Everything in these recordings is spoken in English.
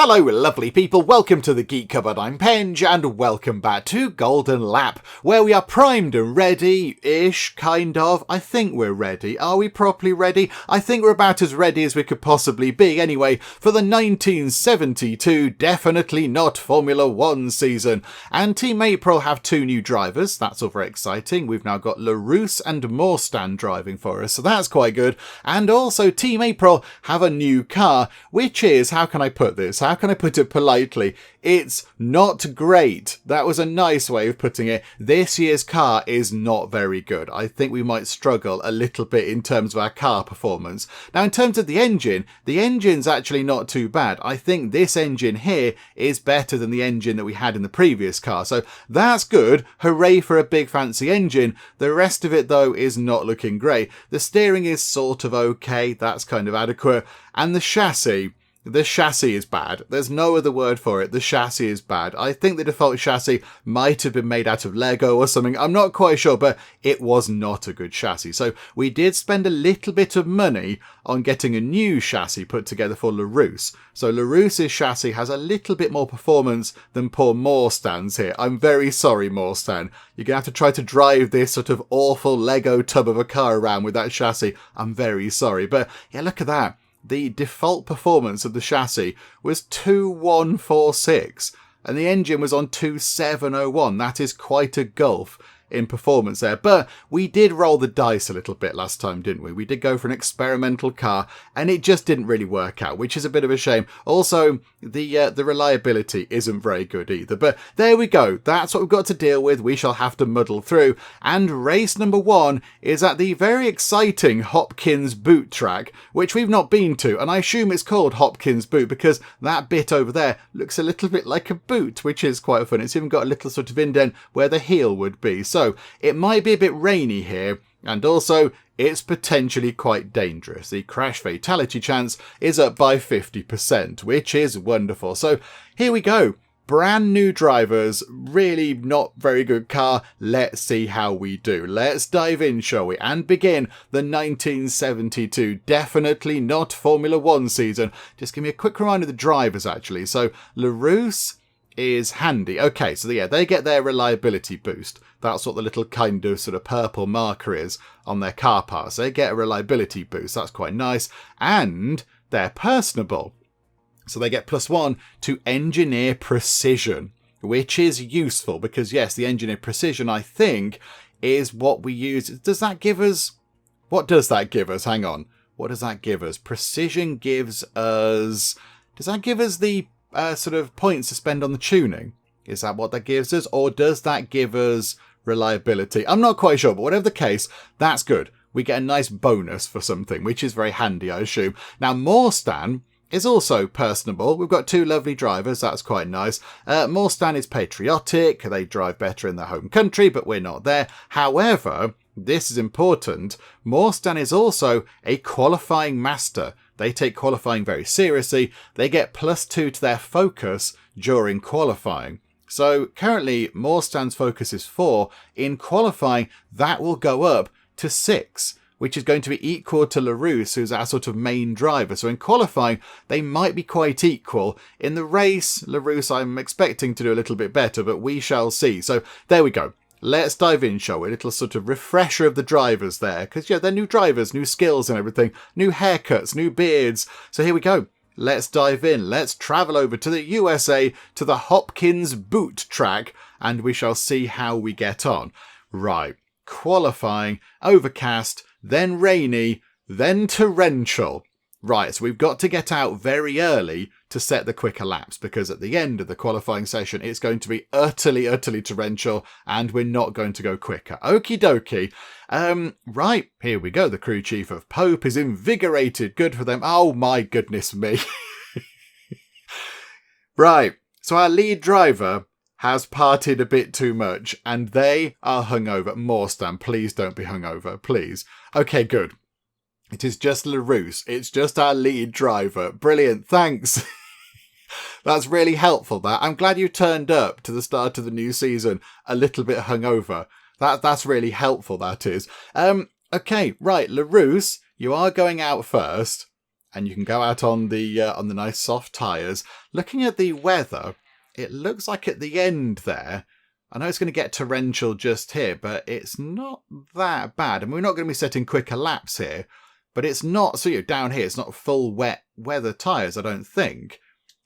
Hello lovely people, welcome to the Geek Cupboard, I'm Penge, and welcome back to Golden Lap, where we are primed and ready-ish, kind of. I think we're ready. Are we properly ready? I think we're about as ready as we could possibly be, anyway, for the 1972 Definitely Not Formula 1 season. And Team April have two new drivers, that's all very exciting. We've now got LaRousse and Morstan driving for us, so that's quite good. And also Team April have a new car, which is, how can I put this? How can I put it politely? It's not great. That was a nice way of putting it. This year's car is not very good. I think we might struggle a little bit in terms of our car performance. Now, in terms of the engine's actually not too bad. I think this engine here is better than the engine that we had in the previous car. So that's good. Hooray for a big fancy engine. The rest of it, though, is not looking great. The steering is sort of okay. That's kind of adequate. And the chassis is bad. There's no other word for it. The chassis is bad. I think the default chassis might have been made out of Lego or something. I'm not quite sure, but it was not a good chassis. So we did spend a little bit of money on getting a new chassis put together for LaRousse. So LaRousse's chassis has a little bit more performance than poor Morstan's here. I'm very sorry, Morstan. You're going to have to try to drive this sort of awful Lego tub of a car around with that chassis. I'm very sorry. But yeah, look at that. The default performance of the chassis was 2146 and the engine was on 2701. That is quite a gulf in performance there. But we did roll the dice a little bit last time, didn't we? We did go for an experimental car and it just didn't really work out, which is a bit of a shame. Also, the reliability isn't very good either. But there we go. That's what we've got to deal with. We shall have to muddle through. And race number 1 is at the very exciting Hopkins Boot track, which we've not been to. And I assume it's called Hopkins Boot because that bit over there looks a little bit like a boot, which is quite fun. It's even got a little sort of indent where the heel would be. So it might be a bit rainy here, and also it's potentially quite dangerous. The crash fatality chance is up by 50%, which is wonderful. So here we go. Brand new drivers, really not very good car. Let's see how we do. Let's dive in, shall we? And begin the 1972 Definitely Not Formula 1 season. Just give me a quick reminder of the drivers, actually. So LaRousse is handy. Okay, so yeah, they get their reliability boost. That's what the little kind of sort of purple marker is on their car parts. They get a reliability boost. That's quite nice. And they're personable. So they get +1 to engineer precision, which is useful because, yes, the engineer precision, I think, is what we use. Does that give us... What does that give us? Hang on. What does that give us? Precision gives us... Does that give us the sort of points to spend on the tuning? Is that what that gives us? Or does that give us reliability? I'm not quite sure, but whatever the case, that's good. We get a nice bonus for something, which is very handy, I assume. Now, Morstan is also personable. We've got two lovely drivers. That's quite nice. Morstan is patriotic. They drive better in their home country, but we're not there. However, this is important. Morstan is also a qualifying master. They take qualifying very seriously. They get +2 to their focus during qualifying. So currently, Morstan's focus is 4. In qualifying, that will go up to 6, which is going to be equal to LaRousse, who's our sort of main driver. So in qualifying, they might be quite equal. In the race, LaRousse, I'm expecting to do a little bit better, but we shall see. So there we go. Let's dive in, shall we? A little sort of refresher of the drivers there. Because, yeah, they're new drivers, new skills and everything. New haircuts, new beards. So here we go. Let's dive in. Let's travel over to the USA, to the Hopkins Boot track, and we shall see how we get on. Right. Qualifying, overcast, then rainy, then torrential. Right, so we've got to get out very early to set the quicker laps, because at the end of the qualifying session, it's going to be utterly torrential, and we're not going to go quicker. Okie dokie. Right, here we go. The crew chief of Pope is invigorated. Good for them. Oh my goodness me. Right, so our lead driver has partied a bit too much, and they are hungover. Morstan, please don't be hungover, please. Okay, good. It is just LaRousse. It's just our lead driver. Brilliant, thanks. That's really helpful, that. I'm glad you turned up to the start of the new season a little bit hungover. That's really helpful, that is. Okay, right, LaRousse, you are going out first. and you can go out on the nice soft tyres. Looking at the weather, it looks like at the end there, I know it's going to get torrential just here, but it's not that bad. And we're not going to be setting quicker laps here, but it's not, so you're down here, it's not full wet weather tyres, I don't think.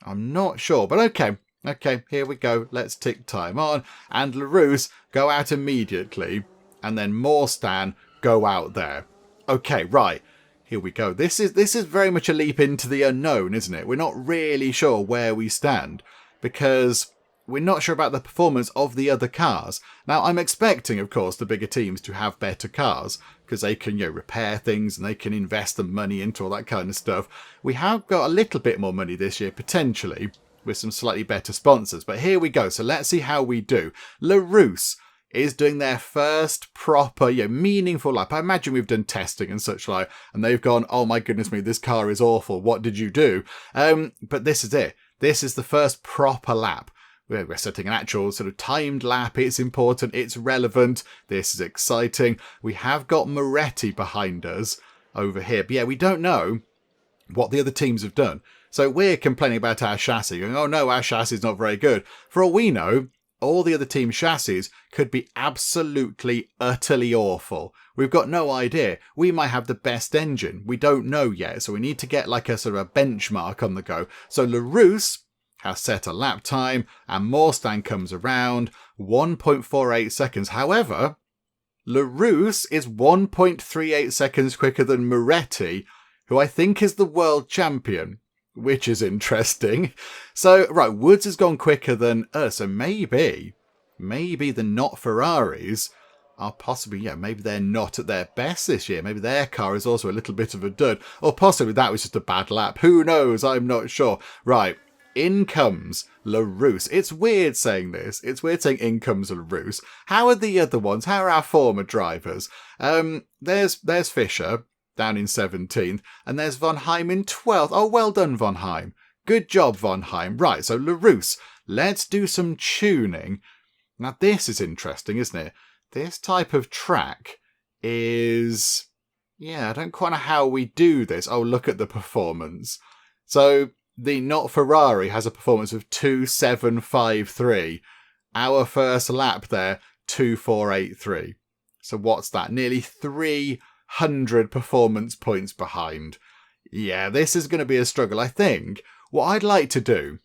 I'm not sure, but okay. Okay, here we go. Let's tick time on. And LaRousse go out immediately. And then Morstan go out there. Okay, right. Here we go. This is very much a leap into the unknown, isn't it? We're not really sure where we stand. Because we're not sure about the performance of the other cars. Now, I'm expecting, of course, the bigger teams to have better cars. Because they can, repair things and they can invest the money into all that kind of stuff. We have got a little bit more money this year, potentially, with some slightly better sponsors. But here we go. So let's see how we do. LaRousse is doing their first proper, meaningful lap. I imagine we've done testing and such like, and they've gone, oh my goodness me, this car is awful. What did you do? But this is it. This is the first proper lap. We're setting an actual sort of timed lap. It's important. It's relevant. This is exciting. We have got Moretti behind us over here. But yeah, we don't know what the other teams have done. So we're complaining about our chassis, going, oh no, our chassis is not very good. For all we know, all the other team chassis could be absolutely, utterly awful. We've got no idea. We might have the best engine. We don't know yet. So we need to get like a sort of a benchmark on the go. So LaRousse has set a lap time and Morstan comes around 1.48 seconds. However, LaRousse is 1.38 seconds quicker than Moretti, who I think is the world champion. Which is interesting. So, right, Woods has gone quicker than us. So maybe the not Ferraris are possibly, maybe they're not at their best this year. Maybe their car is also a little bit of a dud. Or possibly that was just a bad lap. Who knows? I'm not sure. Right, in comes LaRousse. It's weird saying this. It's weird saying in comes LaRousse. How are the other ones? How are our former drivers? There's Fisher down in 17th, and there's Von Heim in 12th. Oh, well done, Von Heim. Good job, Von Heim. Right, so LaRousse, let's do some tuning. Now, this is interesting, isn't it? This type of track is... I don't quite know how we do this. Oh, look at the performance. So, the not Ferrari has a performance of 2.753. Our first lap there, 2.483. So, what's that? Nearly 300 performance points behind. Yeah, this is going to be a struggle. I think what I'd like to do,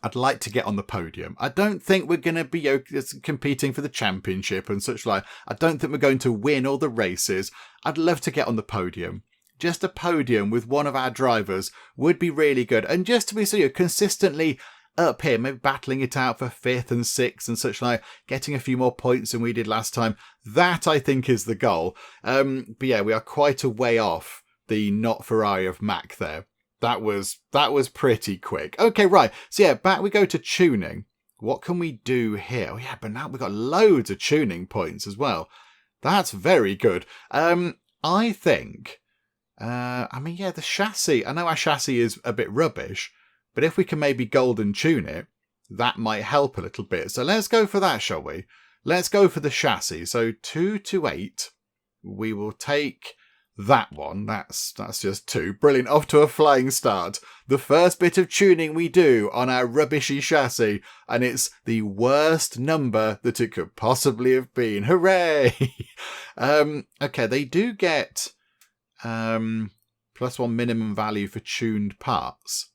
I'd like to get on the podium. I don't think we're going to be competing for the championship and such like. I don't think we're going to win all the races. I'd love to get on the podium. Just a podium with one of our drivers would be really good. And just to be consistently up here, maybe battling it out for 5th and 6th and such like, getting a few more points than we did last time. That, I think, is the goal. But yeah, we are quite a way off the not Ferrari of Mac there. That was pretty quick. Okay, right. So yeah, back we go to tuning. What can we do here? Oh yeah, but now we've got loads of tuning points as well. That's very good. I think, the chassis, I know our chassis is a bit rubbish, but if we can maybe golden tune it, that might help a little bit. So let's go for that, shall we? Let's go for the chassis. So 2 to 8. We will take that one. That's just 2. Brilliant. Off to a flying start. The first bit of tuning we do on our rubbishy chassis, and it's the worst number that it could possibly have been. Hooray! Okay, they do get +1 minimum value for tuned parts.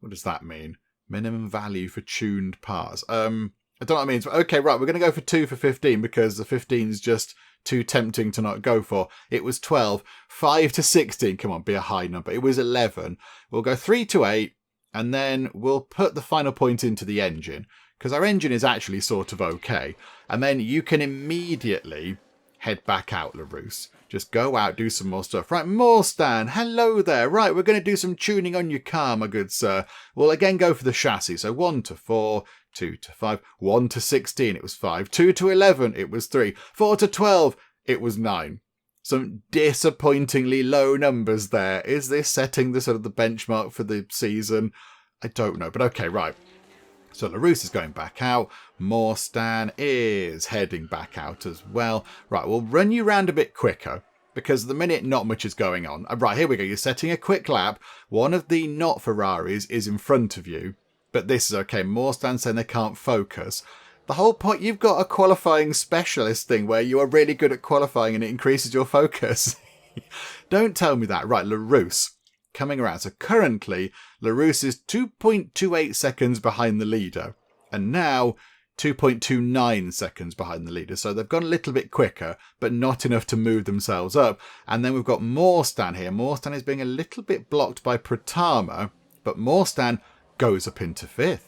What does that mean? Minimum value for tuned parts. I don't know what that means. But okay, right, we're going to go for 2 for 15 because the 15 is just too tempting to not go for. It was 12. 5 to 16. Come on, be a high number. It was 11. We'll go 3 to 8 and then we'll put the final point into the engine because our engine is actually sort of okay. And then you can immediately head back out, LaRousse. Just go out, do some more stuff. Right, Morstan, hello there. Right, we're going to do some tuning on your car, my good sir. We'll again go for the chassis. So 1 to 4, 2 to 5, 1 to 16, it was 5. 2 to 11, it was 3. 4 to 12, it was 9. Some disappointingly low numbers there. Is this setting the sort of the benchmark for the season? I don't know, but okay, right. So LaRousse is going back out. Morstan is heading back out as well. Right, we'll run you round a bit quicker because at the minute, not much is going on. Right, here we go. You're setting a quick lap. One of the not Ferraris is in front of you, but this is okay. Moorstan's saying they can't focus. The whole point, you've got a qualifying specialist thing where you are really good at qualifying and it increases your focus. Don't tell me that. Right, LaRousse coming around. So currently, LaRousse is 2.28 seconds behind the leader. And now 2.29 seconds behind the leader. So they've gone a little bit quicker, but not enough to move themselves up. And then we've got Moorstan here. Moorstan is being a little bit blocked by Pratama, but Moorstan goes up into 5th.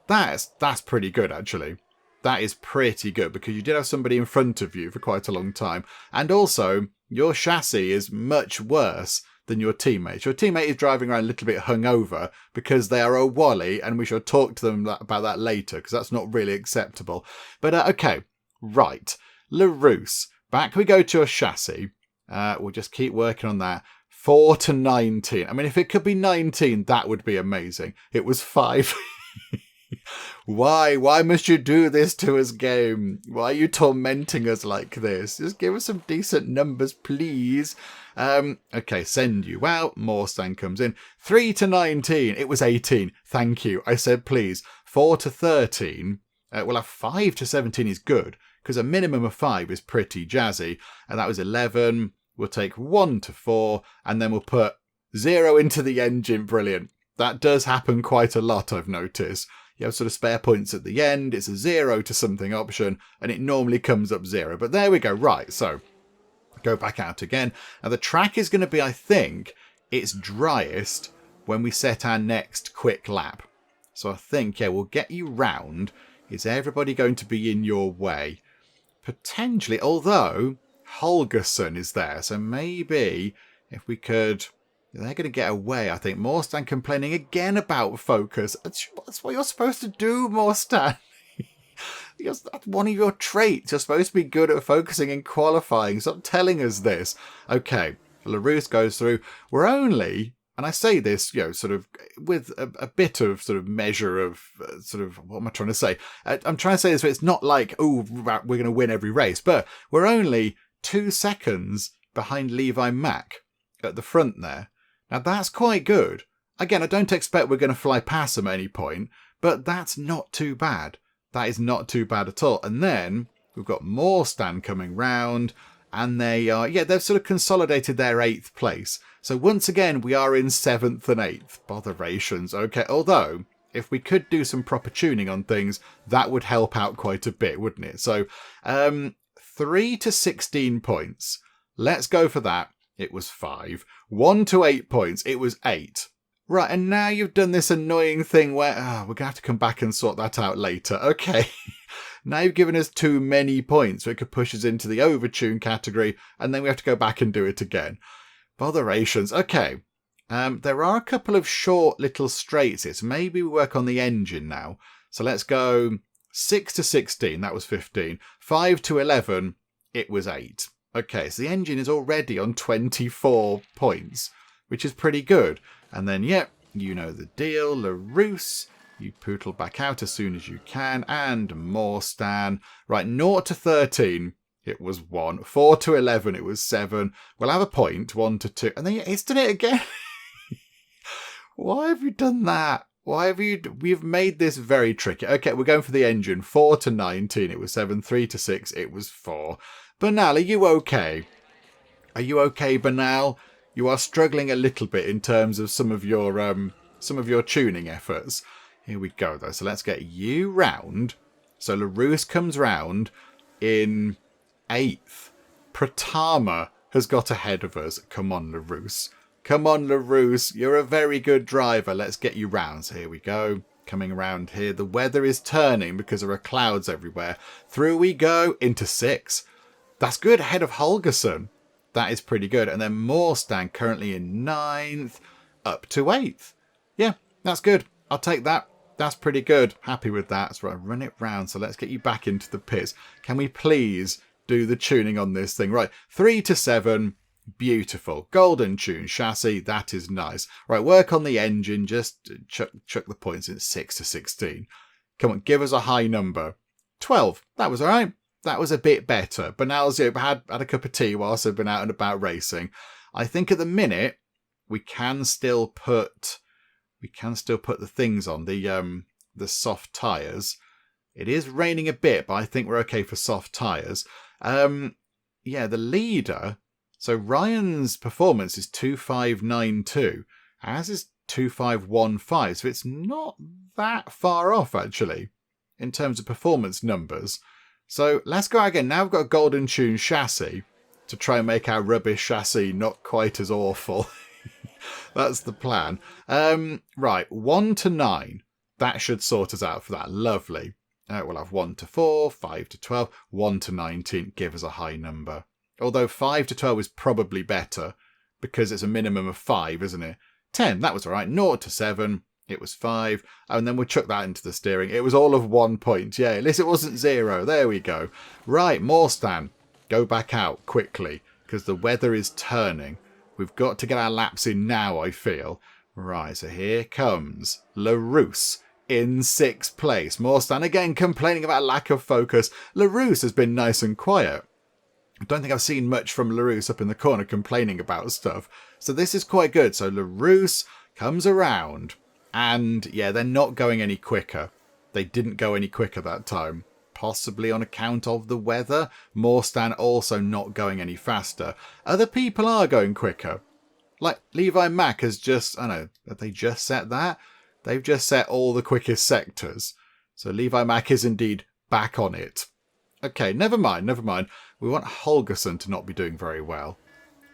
That's pretty good, actually. That is pretty good, because you did have somebody in front of you for quite a long time. And also, your chassis is much worse than your teammates. Your teammate is driving around a little bit hungover because they are a wally, and we shall talk to them about that later, because that's not really acceptable. But okay, right. LaRousse, back we go to your chassis. We'll just keep working on that. 4 to 19. I mean, if it could be 19, that would be amazing. It was 5. Why? Why must you do this to us, game? Why are you tormenting us like this? Just give us some decent numbers, please. Okay, send you out. Moorstan comes in. 3 to 19. It was 18. Thank you. I said please. 4 to 13. Well, a 5 to 17 is good, because a minimum of 5 is pretty jazzy. And that was 11. We'll take 1 to 4, and then we'll put 0 into the engine. Brilliant. That does happen quite a lot, I've noticed. You have sort of spare points at the end. It's a 0 to something option, and it normally comes up 0. But there we go. Right, so go back out again. Now the track is going to be, I think, its driest when we set our next quick lap. So I think, yeah, we'll get you round. Is everybody going to be in your way? Potentially, although Holgerson is there. So maybe if we could... They're going to get away, I think. Moorstan complaining again about focus. That's what you're supposed to do, Moorstan. That's one of your traits. You're supposed to be good at focusing and qualifying. Stop telling us this. Okay, LaRousse goes through. We're only, and I say this, sort of with a bit of sort of measure of what am I trying to say? I'm trying to say this, but it's not like, oh, we're going to win every race. But we're only 2 seconds behind Levi Mack at the front there. Now, that's quite good. Again, I don't expect we're going to fly past them at any point, but that's not too bad. That is not too bad at all. And then we've got Moorstan coming round, and they've sort of consolidated their 8th place. So once again, we are in 7th and 8th. Botherations. Okay, although, if we could do some proper tuning on things, that would help out quite a bit, wouldn't it? So, 3 to 16 points. Let's go for that. It was 5. 1 to 8 points. It was 8. Right, and now you've done this annoying thing where... we're going to have to come back and sort that out later. Okay. Now you've given us too many points, so it could push us into the overtune category, and then we have to go back and do it again. Botherations. Okay. There are a couple of short little straights here, so maybe we work on the engine now. So let's go 6 to 16. That was 15. 5 to 11. It was 8. Okay, so the engine is already on 24 points, which is pretty good. And then, yep, you know the deal. LaRousse, you poodle back out as soon as you can. And Moorstan. Right, 0 to 13, it was 1. 4 to 11, it was 7. We'll have a point, 1 to 2. And then it's done it again. Why have you done that? We've made this very tricky. Okay, we're going for the engine. 4 to 19, it was 7. 3 to 6, it was 4. Banal, are you okay? Are you okay, Banal? You are struggling a little bit in terms of some of your tuning efforts. Here we go, though. So let's get you round. So LaRousse comes round in 8th. Pratama has got ahead of us. Come on, LaRousse. Come on, LaRousse. You're a very good driver. Let's get you round. So here we go. Coming around here. The weather is turning because there are clouds everywhere. Through we go into 6th. That's good, ahead of Holgerson. That is pretty good. And then Moorstan currently in 9th, up to 8th. Yeah, that's good. I'll take that. That's pretty good. Happy with that. That's right, run it round. So let's get you back into the pits. Can we please do the tuning on this thing? Right, 3 to 7. Beautiful. Golden tune chassis. That is nice. Right, work on the engine. Just chuck the points in. 6 to 16. Come on, give us a high number. 12. That was all right. that was a bit better. But now I've had a cup of tea whilst I've been out and about racing. I think at the minute we can still put the things on, the soft tyres. It is raining a bit, but I think we're okay for soft tyres. Yeah, the leader. So Ryan's performance is 2592, as is 2515. So it's not that far off, actually, in terms of performance numbers. So let's go again. Now we've got a Golden Tune chassis to try and make our rubbish chassis not quite as awful. That's the plan. Right, 1 to 9. That should sort us out for that. Lovely. We'll have 1 to 4, 5 to 12, 1 to 19. Give us a high number. Although 5 to 12 is probably better because it's a minimum of 5, isn't it? 10, that was all right. 0 to 7, it was 5. And then we'll chuck that into the steering. It was all of 1 point. Yeah, at least it wasn't 0. There we go. Right, Morstan, go back out quickly because the weather is turning. We've got to get our laps in now, I feel. Right, so here comes LaRousse in 6th place. Morstan again complaining about lack of focus. LaRousse has been nice and quiet. I don't think I've seen much from LaRousse up in the corner complaining about stuff. So this is quite good. So LaRousse comes around. And yeah, they're not going any quicker. They didn't go any quicker that time. Possibly on account of the weather. Morstan also not going any faster. Other people are going quicker. Like Levi Mack has just, I don't know, have they just set that? They've just set all the quickest sectors. So Levi Mack is indeed back on it. Okay, never mind. We want Holgerson to not be doing very well.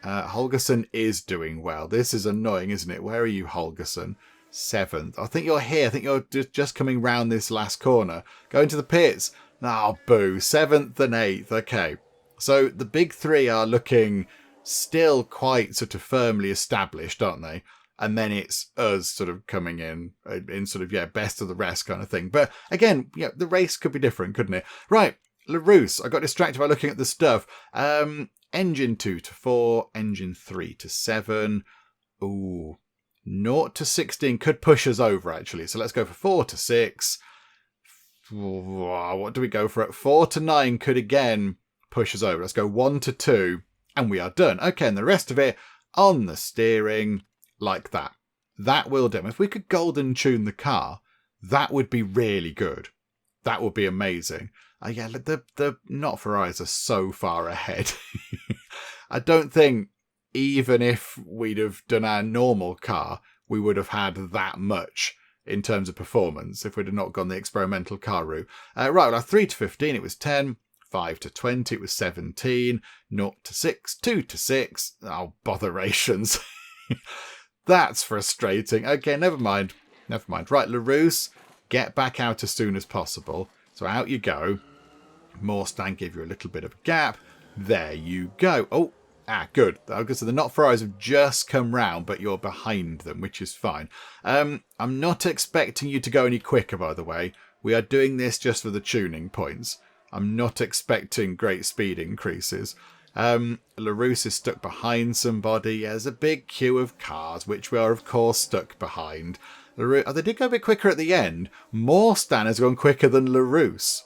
Holgerson is doing well. This is annoying, isn't it? Where are you, Holgerson? 7th. I think you're here. I think you're just coming round this last corner. Going to the pits. Oh, boo. 7th and 8th. Okay. So the big three are looking still quite sort of firmly established, aren't they? And then it's us sort of coming in sort of, yeah, best of the rest kind of thing. But again, yeah, the race could be different, couldn't it? Right, LaRousse, I got distracted by looking at the stuff. Engine 2 to 4, engine 3 to 7. Ooh, 0 to 16 could push us over, actually. So let's go for 4 to 6. What do we go for? 4 to 9 could again push us over. Let's go 1 to 2, and we are done. Okay, and the rest of it on the steering. Like that. That will do. If we could golden tune the car, that would be really good. That would be amazing. Yeah, the Not For Eyes are so far ahead. I don't think even if we'd have done our normal car, we would have had that much in terms of performance if we'd have not gone the experimental car route. Right, well, 3 to 15, it was 10. 5 to 20, it was 17. 0 to 6, 2 to 6. Oh, botherations. That's frustrating. Okay, never mind. Right, LaRousse, get back out as soon as possible. So out you go. Morstan, give you a little bit of a gap. There you go. Oh, good. Okay, so the Not For Eyes have just come round, but you're behind them, which is fine. I'm not expecting you to go any quicker, by the way. We are doing this just for the tuning points. I'm not expecting great speed increases. LaRousse is stuck behind somebody. There's a big queue of cars, which we are, of course, stuck behind. They did go a bit quicker at the end. Morstan has gone quicker than LaRousse.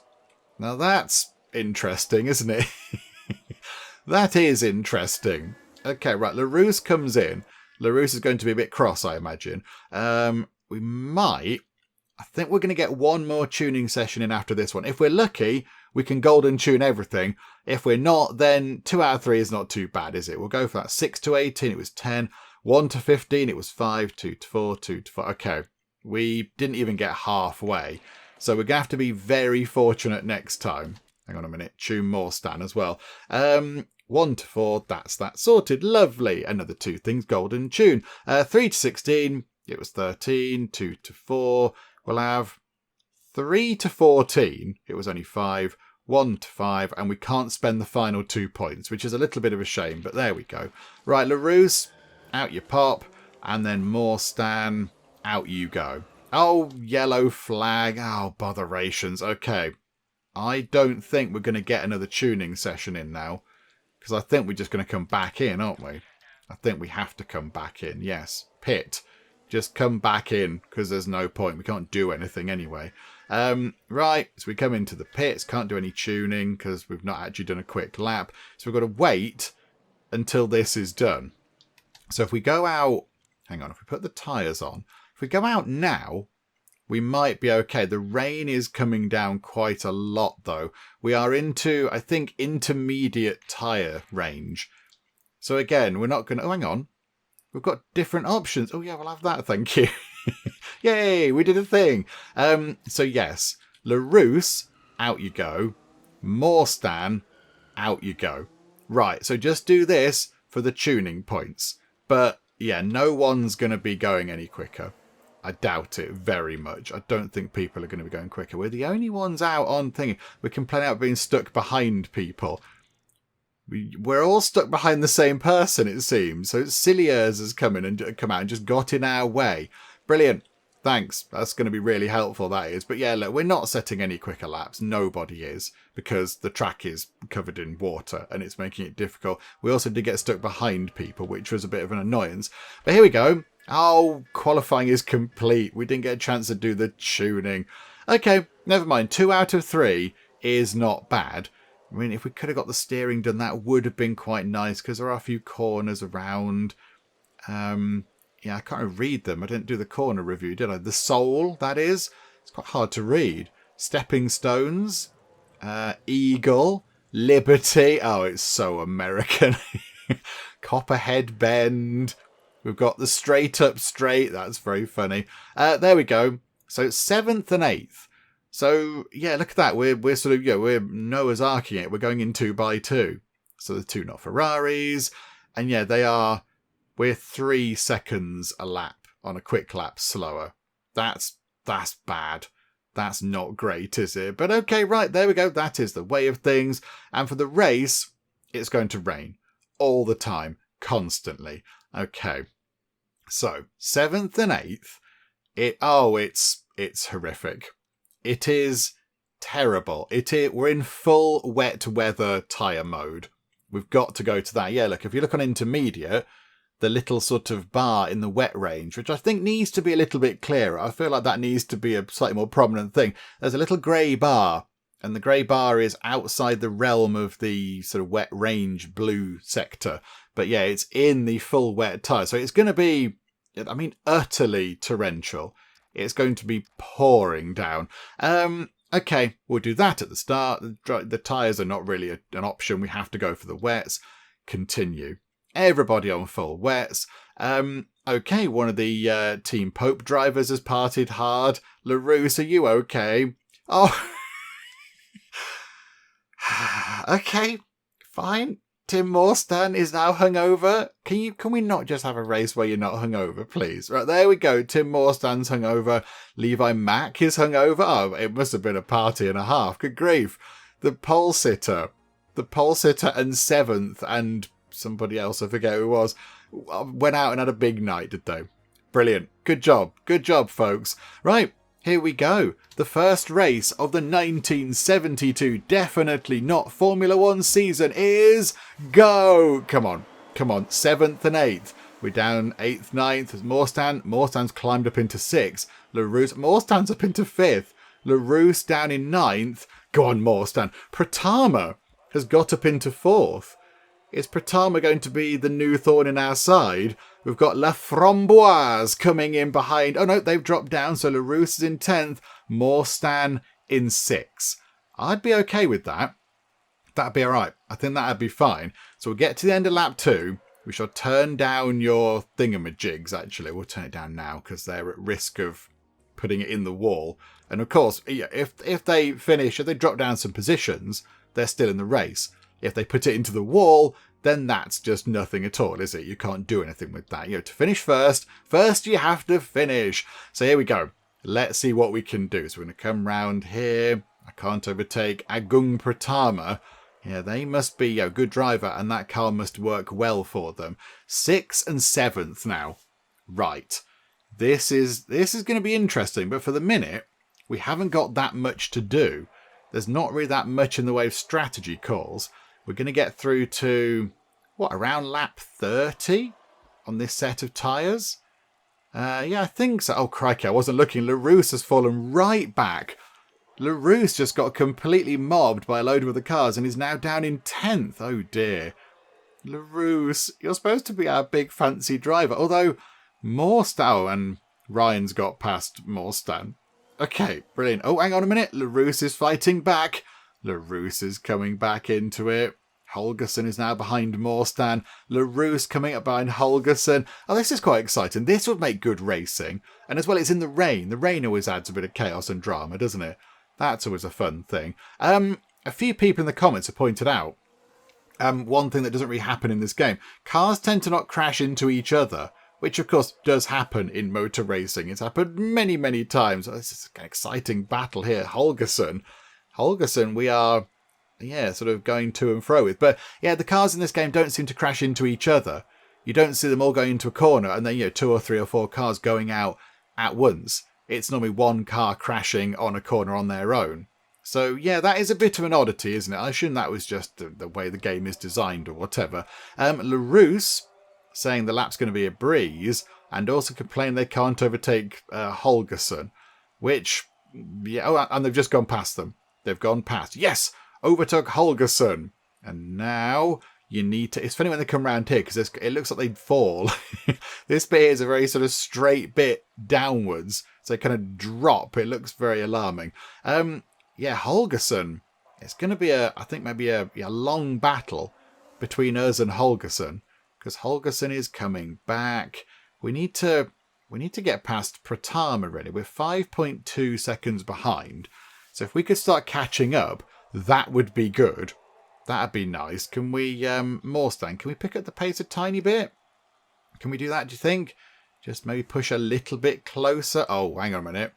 Now that's interesting, isn't it? That is interesting. Okay, right, LaRousse comes in. LaRousse is going to be a bit cross, I imagine. We might... I think we're going to get one more tuning session in after this one. If we're lucky, we can golden tune everything. If we're not, then 2 out of 3 is not too bad, is it? We'll go for that. 6 to 18, it was 10. 1 to 15, it was 5. 2 to 4, 2 to 4. Okay, we didn't even get halfway. So we're going to have to be very fortunate next time. Hang on a minute. Tune Morstan as well. 1 to 4, that's that sorted. Lovely. Another 2 things, golden tune. 3 to 16, it was 13. 2 to 4. We'll have 3 to 14. It was only 5. 1 to 5. And we can't spend the final 2 points, which is a little bit of a shame. But there we go. Right, LaRousse, out you pop. And then Morstan, out you go. Oh, yellow flag. Oh, botherations. Okay. I don't think we're going to get another tuning session in now. Because I think we're just going to come back in, aren't we? I think we have to come back in. Yes. Pit. just come back in, because there's no point. We can't do anything anyway. Right, so we come into the pits. Can't do any tuning because we've not actually done a quick lap. So we've got to wait until this is done. So if we go out... Hang on, if we put the tyres on. If we go out now, we might be okay. The rain is coming down quite a lot, though. We are into, I think, intermediate tyre range. So again, we're not going to... Oh, hang on. We've got different options. Oh, yeah, we'll have that, thank you. Yay, we did a thing. So, yes, LaRousse, out you go. Morstan, out you go. Right, so just do this for the tuning points. But, yeah, no one's going to be going any quicker. I doubt it very much. I don't think people are going to be going quicker. We're the only ones out on thing. We complain about being stuck behind people. We're all stuck behind the same person, it seems. So Cilliers has come out and just got in our way. Brilliant. Thanks. That's going to be really helpful, that is. But yeah, look, we're not setting any quicker laps. Nobody is, because the track is covered in water and it's making it difficult. We also did get stuck behind people, which was a bit of an annoyance. But here we go. Oh, qualifying is complete. We didn't get a chance to do the tuning. Okay, never mind. 2 out of 3 is not bad. I mean, if we could have got the steering done, that would have been quite nice, because there are a few corners around. Yeah, I can't read them. I didn't do the corner review, did I? The Soul, that is. It's quite hard to read. Stepping Stones. Eagle. Liberty. Oh, it's so American. Copperhead Bend. We've got the Straight Up Straight. That's very funny. There we go. So 7th and 8th. So, yeah, look at that. We're sort of, yeah, we're Noah's Arking it. We're going in 2 by 2. So the 2 not Ferraris. And yeah, we're 3 seconds a lap on a quick lap slower. That's bad. That's not great, is it? But okay, right, there we go. That is the way of things. And for the race, it's going to rain all the time, constantly. Okay. So, 7th and 8th, it's horrific. It is terrible. We're in full wet weather tyre mode. We've got to go to that. Yeah, look, if you look on intermediate, the little sort of bar in the wet range, which I think needs to be a little bit clearer. I feel like that needs to be a slightly more prominent thing. There's a little grey bar, and the grey bar is outside the realm of the sort of wet range blue sector. But yeah, it's in the full wet tyre. So it's going to be, I mean, utterly torrential. It's going to be pouring down. Okay, we'll do that at the start. The tyres are not really an option. We have to go for the wets. Continue. Everybody on full wets. Okay, one of the Team Pope drivers has partied hard. LaRousse, are you okay? Oh. Okay, fine. Tim Morstan is now hungover. Can we not just have a race where you're not hungover, please? Right, there we go. Tim Morstan's hungover. Levi Mack is hungover. Oh, it must have been a party and a half. Good grief. The pole sitter and 7th and somebody else, I forget who it was, went out and had a big night, did they? Brilliant. Good job. Good job, folks. Right. Here we go. The first race of the 1972 definitely not Formula 1 season is go. Come on. 7th and 8th. We're down 8th, 9th. Morstan's climbed up into 6th. Morstan's up into 5th. LaRousse down in 9th. Go on, Morstan. Pratama has got up into 4th. Is Pratama going to be the new thorn in our side? We've got La Framboise coming in behind. Oh, no, they've dropped down. So LaRousse is in 10th. Morstan in 6th. I'd be okay with that. That'd be all right. I think that'd be fine. So we'll get to the end of lap 2. We shall turn down your thingamajigs, actually. We'll turn it down now because they're at risk of putting it in the wall. And, of course, if they drop down some positions, they're still in the race. If they put it into the wall, then that's just nothing at all, is it? You can't do anything with that. To finish first you have to finish. So here we go. Let's see what we can do. So we're going to come round here. I can't overtake Agung Pratama. Yeah, they must be a good driver, and that car must work well for them. 6th and 7th now. Right. This is going to be interesting, but for the minute, we haven't got that much to do. There's not really that much in the way of strategy calls. We're going to get through to, around lap 30 on this set of tyres? Yeah, I think so. Oh, crikey, I wasn't looking. LaRousse has fallen right back. LaRousse just got completely mobbed by a load of other cars and is now down in 10th. Oh, dear. LaRousse, you're supposed to be our big fancy driver. Although, Morstan, and Ryan's got past Morstan. Okay, brilliant. Oh, hang on a minute. LaRousse is fighting back. LaRousse is coming back into it. Holgersen is now behind Morstan. LaRousse coming up behind Holgersen. Oh, this is quite exciting. This would make good racing. And as well, it's in the rain. The rain always adds a bit of chaos and drama, doesn't it? That's always a fun thing. A few people in the comments have pointed out one thing that doesn't really happen in this game. Cars tend to not crash into each other, which of course does happen in motor racing. It's happened many, many times. Oh, this is an exciting battle here. Holgersen, we are, sort of going to and fro with. But yeah, the cars in this game don't seem to crash into each other. You don't see them all going into a corner and then, 2 or 3 or 4 cars going out at once. It's normally one car crashing on a corner on their own. So, yeah, that is a bit of an oddity, isn't it? I assume that was just the way the game is designed or whatever. LaRousse saying the lap's going to be a breeze and also complaining they can't overtake Holgersen, which, and they've just gone past them. They've gone past. Yes, overtook Holgersen. And now you need to... It's funny when they come round here because it looks like they'd fall. This bit is a very sort of straight bit downwards. So they kind of drop. It looks very alarming. Holgersen. It's going to be I think maybe a long battle between us and Holgersen, because Holgersen is coming back. We need to get past Pratama really. We're 5.2 seconds behind. So if we could start catching up, that would be good. That'd be nice. Can we, Morstan, can we pick up the pace a tiny bit? Can we do that, do you think? Just maybe push a little bit closer. Oh, hang on a minute.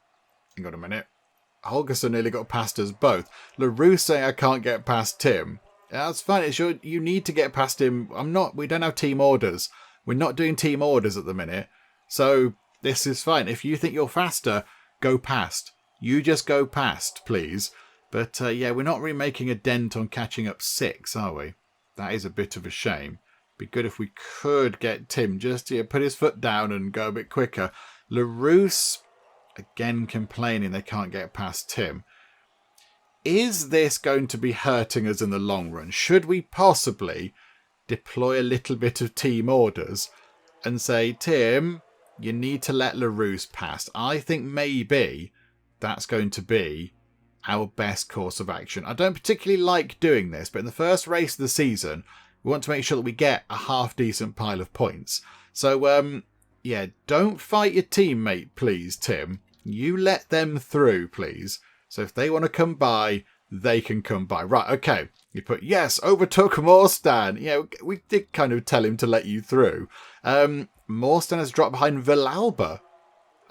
Holgersen nearly got past us both. LaRousse saying I can't get past Tim. Yeah, that's fine. It's you need to get past him. We don't have team orders. We're not doing team orders at the minute. So this is fine. If you think you're faster, go past. You just go past, please. But we're not really making a dent on catching up 6, are we? That is a bit of a shame. Be good if we could get Tim just to put his foot down and go a bit quicker. LaRousse, again complaining they can't get past Tim. Is this going to be hurting us in the long run? Should we possibly deploy a little bit of team orders and say, Tim, you need to let LaRousse pass? I think maybe that's going to be our best course of action. I don't particularly like doing this, but in the first race of the season, we want to make sure that we get a half-decent pile of points. So, don't fight your teammate, please, Tim. You let them through, please. So if they want to come by, they can come by. Right, okay. You put, yes, overtook Morstan. Yeah, we did kind of tell him to let you through. Morstan has dropped behind Villalba.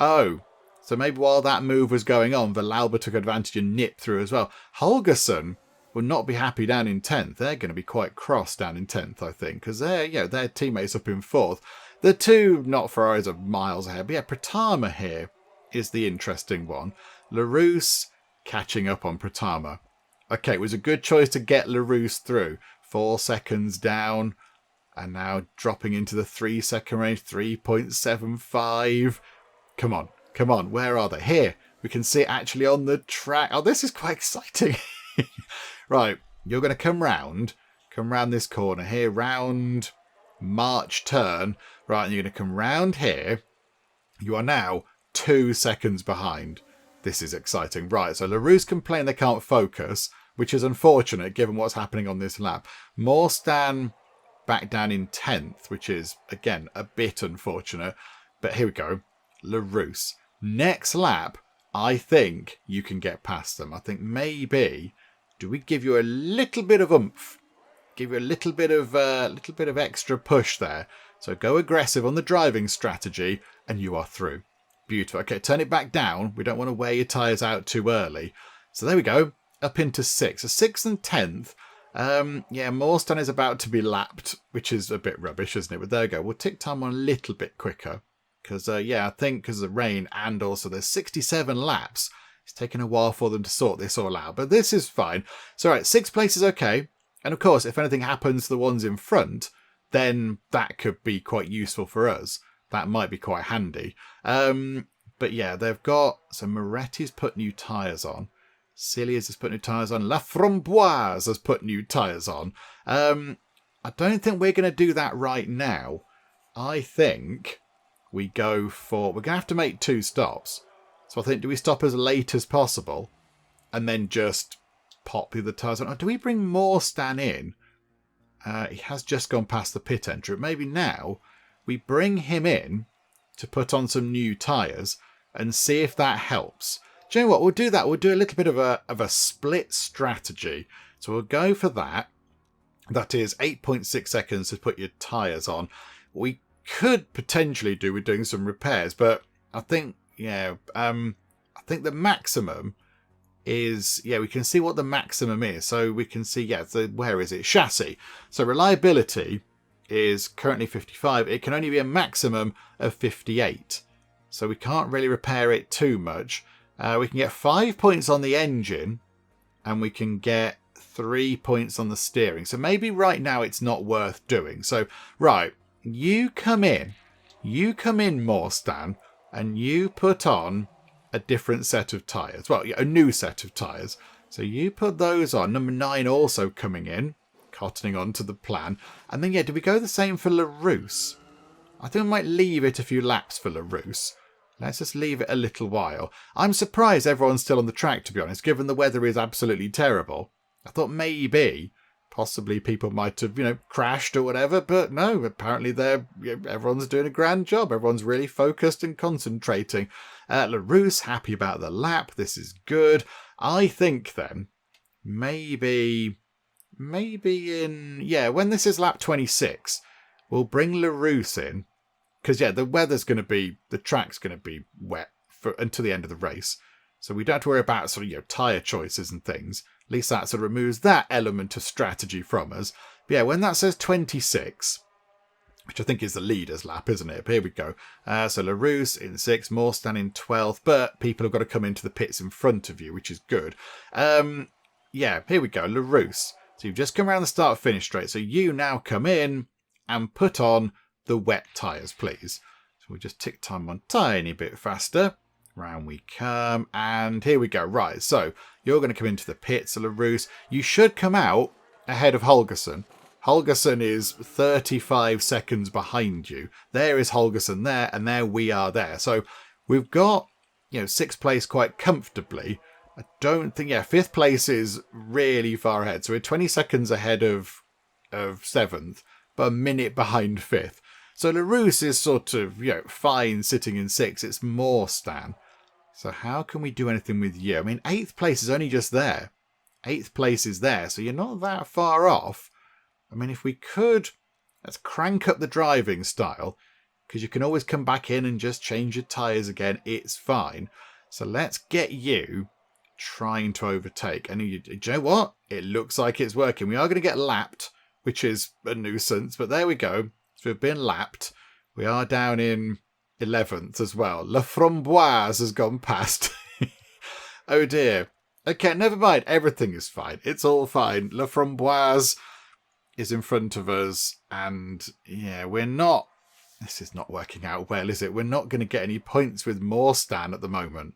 Oh, so maybe while that move was going on, Villalba took advantage and nipped through as well. Holgersen will not be happy down in 10th. They're going to be quite cross down in 10th, I think, because their teammates up in 4th. The two not Ferraris are miles ahead. But yeah, Pratama here is the interesting one. LaRousse catching up on Pratama. Okay, it was a good choice to get LaRousse through. 4 seconds down. And now dropping into the 3 second range. 3.75. Come on. Where are they? Here. We can see it actually on the track. Oh, this is quite exciting. Right. You're going to come round this corner here. Round March turn. Right. And you're going to come round here. You are now 2 seconds behind. This is exciting. Right, so LaRousse complain they can't focus, which is unfortunate given what's happening on this lap. Morstan back down in 10th, which is, again, a bit unfortunate. But here we go. LaRousse. Next lap, I think you can get past them. I think maybe, do we give you a little bit of oomph? Give you a little bit of extra push there. So go aggressive on the driving strategy, and you are through. Beautiful. Okay, turn it back down. We don't want to wear your tyres out too early. So there we go. Up into 6. So 6th and 10th. Morstan is about to be lapped, which is a bit rubbish, isn't it? But there we go. We'll tick time on a little bit quicker. Because, I think because of the rain and also there's 67 laps. It's taken a while for them to sort this all out. But this is fine. So, right, 6th place is okay. And, of course, if anything happens to the ones in front, then that could be quite useful for us. that might be quite handy. But yeah, they've got... So Moretti's put new tyres on. Cilliers has put new tyres on. La Framboise has put new tyres on. I don't think we're going to do that right now. I think we go for... We're going to have to make 2 stops. So I think, do we stop as late as possible? And then just pop the tyres on? Or do we bring Morstan in? He has just gone past the pit entry. Maybe now we bring him in to put on some new tyres and see if that helps. Do you know what? We'll do that. We'll do a little bit of a split strategy. So we'll go for that. That is 8.6 seconds to put your tyres on. We could potentially do with doing some repairs, but I think, yeah, I think the maximum is, yeah, we can see what the maximum is. So we can see, yeah, so where is it? Chassis. So reliability is currently 55. It can only be a maximum of 58. So we can't really repair it too much. We can get 5 points on the engine and we can get 3 points on the steering. So maybe right now it's not worth doing. So, right, you come in, Morstan, and you put on a different set of tyres. Well, a new set of tyres. So you put those on. Number 9 also coming in, cottoning onto the plan. And then, yeah, do we go the same for LaRousse? I think we might leave it a few laps for LaRousse. Let's just leave it a little while. I'm surprised everyone's still on the track, to be honest, given the weather is absolutely terrible. I thought maybe, possibly people might have, crashed or whatever, but no, apparently everyone's doing a grand job. Everyone's really focused and concentrating. LaRousse, happy about the lap. This is good. I think then, maybe in, when this is lap 26, we'll bring LaRousse in. Because, yeah, the track's going to be wet until the end of the race. So we don't have to worry about sort of, tyre choices and things. At least that sort of removes that element of strategy from us. But yeah, when that says 26, which I think is the leader's lap, isn't it? But here we go. So LaRousse in 6th, Morstan in 12th, but people have got to come into the pits in front of you, which is good. Yeah, here we go, LaRousse. So you've just come around the start-finish straight. So you now come in and put on the wet tyres, please. So we'll just tick time one tiny bit faster. Round we come, and here we go. Right, so you're going to come into the pits, LaRousse. You should come out ahead of Holgersen. Holgersen is 35 seconds behind you. There is Holgersen there, and there we are there. So we've got, 6th place quite comfortably. I don't think, 5th place is really far ahead. So we're 20 seconds ahead of 7th, but a minute behind 5th. So LaRousse is sort of, fine sitting in 6th. It's Morstan. So how can we do anything with you? I mean, 8th place is only just there. 8th place is there, so you're not that far off. I mean, if we could, let's crank up the driving style, because you can always come back in and just change your tyres again. It's fine. So let's get you trying to overtake. And do you know what? It looks like it's working. We are going to get lapped, which is a nuisance, but there we go. So we've been lapped. We are down in 11th as well. La Framboise has gone past. Oh dear. Okay, never mind. Everything is fine. It's all fine. La Framboise is in front of us. And yeah, we're not... This is not working out well, is it? We're not going to get any points with Morstan at the moment.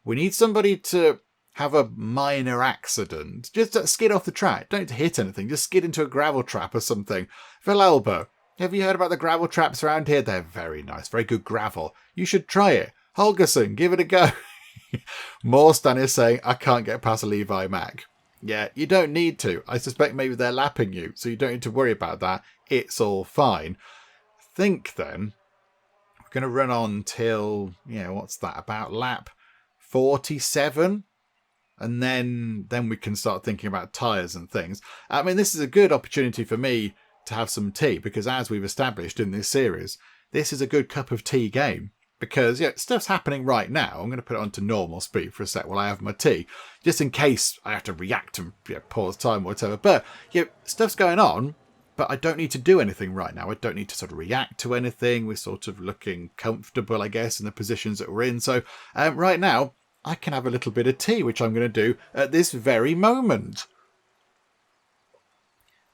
We need somebody to have a minor accident. Just skid off the track. Don't hit anything. Just skid into a gravel trap or something. Villalba. Have you heard about the gravel traps around here? They're very nice. Very good gravel. You should try it. Holgersen, give it a go. Morstan is saying, I can't get past Levi Mack. Yeah, you don't need to. I suspect maybe they're lapping you, so you don't need to worry about that. It's all fine. I think then, we're going to run on till, what's that, about lap 47? And then we can start thinking about tyres and things. I mean, this is a good opportunity for me to have some tea, because as we've established in this series, this is a good cup of tea game, because stuff's happening right now. I'm going to put it onto normal speed for a sec while I have my tea, just in case I have to react and pause time or whatever. But stuff's going on, but I don't need to do anything right now. I don't need to sort of react to anything. We're sort of looking comfortable, I guess, in the positions that we're in. So right now I can have a little bit of tea, which I'm going to do at this very moment.